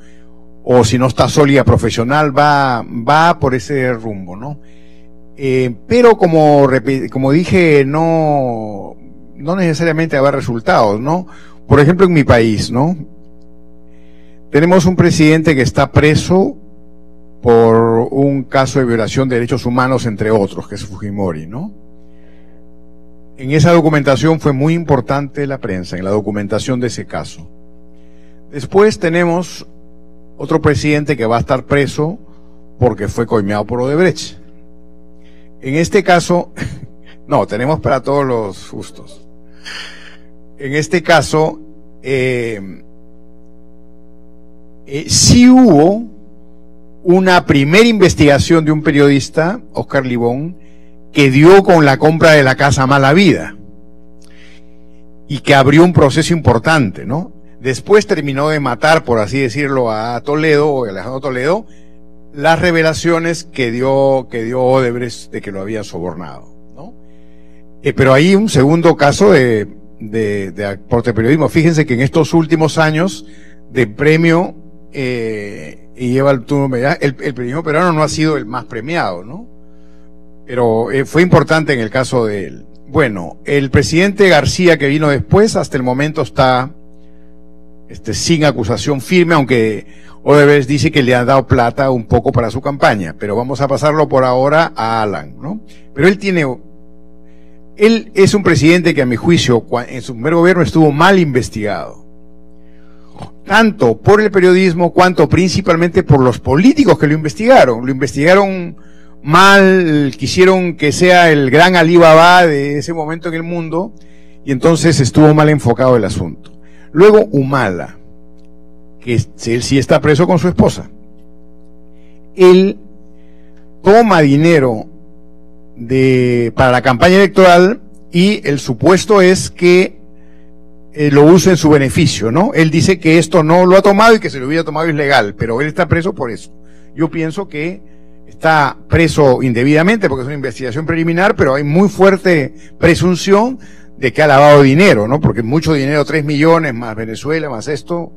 [SPEAKER 2] o si no está sólida profesional, va por ese rumbo, ¿no? Pero como dije, no necesariamente va a haber resultados, ¿no? Por ejemplo, en mi país, ¿no? Tenemos un presidente que está preso por un caso de violación de derechos humanos, entre otros, que es Fujimori, ¿no? En esa documentación fue muy importante la prensa, en la documentación de ese caso. Después tenemos otro presidente que va a estar preso porque fue coimeado por Odebrecht. En este caso, no, tenemos para todos los gustos. En este caso, sí hubo una primera investigación de un periodista, Oscar Libón, que dio con la compra de la casa Mala Vida y que abrió un proceso importante, ¿no? Después terminó de matar, por así decirlo, a Toledo, o a Alejandro Toledo, las revelaciones que dio Odebrecht de que lo había sobornado, ¿no? Pero hay un segundo caso de aporte de periodismo. Fíjense que en estos últimos años de premio, y lleva el turno, el periodismo peruano no ha sido el más premiado, ¿no? Pero fue importante en el caso de él. Bueno, el presidente García, que vino después, hasta el momento está sin acusación firme, aunque Odebrecht dice que le ha dado plata un poco para su campaña, pero vamos a pasarlo por ahora a Alan, ¿no? Pero él es un presidente que, a mi juicio, en su primer gobierno estuvo mal investigado, tanto por el periodismo cuanto principalmente por los políticos que lo investigaron mal, quisieron que sea el gran Alibaba de ese momento en el mundo, y entonces estuvo mal enfocado el asunto. Luego Humala, que él sí está preso con su esposa. Él toma dinero para la campaña electoral y el supuesto es que lo usa en su beneficio, ¿no? Él dice que esto no lo ha tomado y que se lo hubiera tomado ilegal, pero él está preso por eso. Yo pienso que está preso indebidamente porque es una investigación preliminar, pero hay muy fuerte presunción de que ha lavado dinero, ¿no? Porque mucho dinero, 3 millones, más Venezuela, más esto.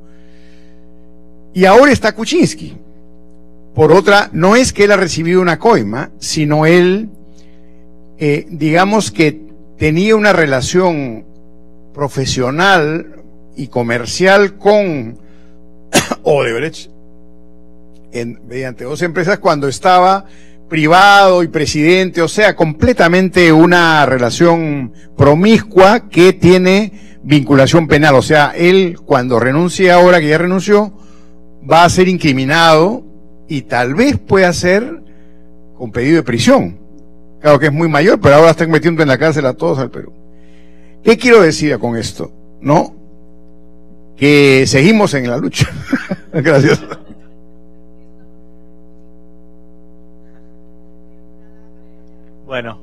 [SPEAKER 2] Y ahora está Kuczynski. Por otra, no es que él ha recibido una coima, sino él, digamos que tenía una relación profesional y comercial con Odebrecht mediante 2 empresas cuando estaba privado y presidente, o sea, completamente una relación promiscua que tiene vinculación penal. O sea, él cuando renuncie ahora, que ya renunció, va a ser incriminado y tal vez pueda ser con pedido de prisión. Claro que es muy mayor, pero ahora están metiendo en la cárcel a todos al Perú. ¿Qué quiero decir con esto? ¿No? Que seguimos en la lucha. Gracias.
[SPEAKER 1] Bueno,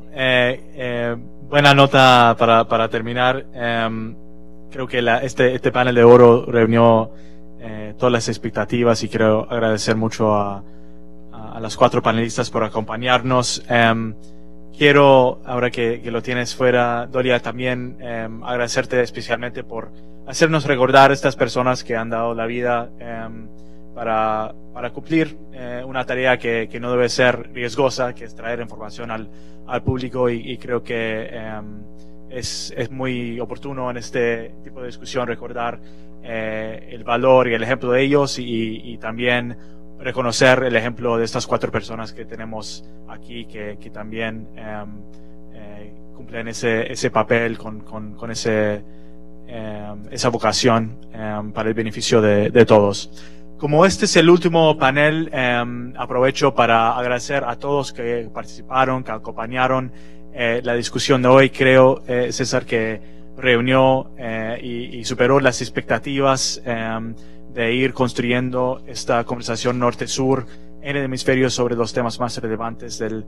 [SPEAKER 1] buena nota para terminar. Creo que este panel de oro reunió todas las expectativas y quiero agradecer mucho a las 4 panelistas por acompañarnos. quiero, ahora que lo tienes fuera, Doria, también agradecerte especialmente por hacernos recordar a estas personas que han dado la vida para cumplir una tarea que no debe ser riesgosa, que es traer información al público, y creo que es muy oportuno en este tipo de discusión recordar el valor y el ejemplo de ellos, y también reconocer el ejemplo de estas 4 personas que tenemos aquí que también cumplen ese papel con esa vocación para el beneficio de todos. Como este es el último panel, aprovecho para agradecer a todos que participaron, que acompañaron la discusión de hoy. Creo, César, que reunió y superó las expectativas de ir construyendo esta conversación norte-sur en el hemisferio sobre los temas más relevantes de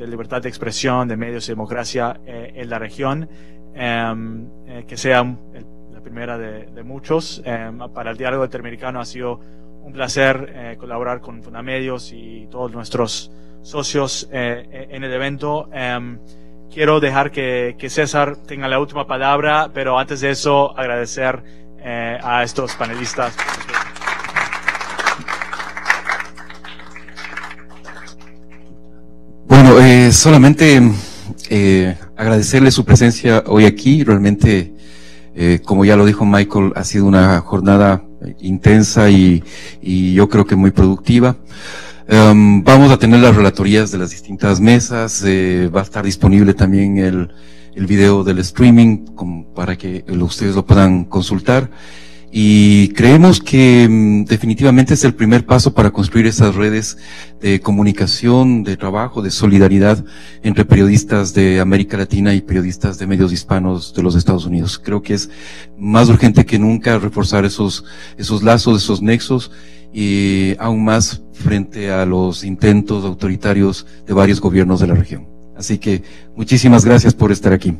[SPEAKER 1] libertad de expresión, de medios y democracia en la región, que sea la primera de muchos. Para el diálogo interamericano ha sido un placer colaborar con Fundamedios y todos nuestros socios en el evento. Quiero dejar que César tenga la última palabra, pero antes de eso agradecer a estos panelistas.
[SPEAKER 12] Bueno, solamente agradecerle su presencia hoy aquí. Realmente, como ya lo dijo Michael, ha sido una jornada intensa y yo creo que muy productiva. Vamos a tener las relatorías de las distintas mesas, va a estar disponible también el video del streaming para que ustedes lo puedan consultar, y creemos que definitivamente es el primer paso para construir esas redes de comunicación, de trabajo, de solidaridad entre periodistas de América Latina y periodistas de medios hispanos de los Estados Unidos. Creo que es más urgente que nunca reforzar esos lazos, esos nexos, y aún más frente a los intentos autoritarios de varios gobiernos de la región. Así que muchísimas gracias por estar aquí.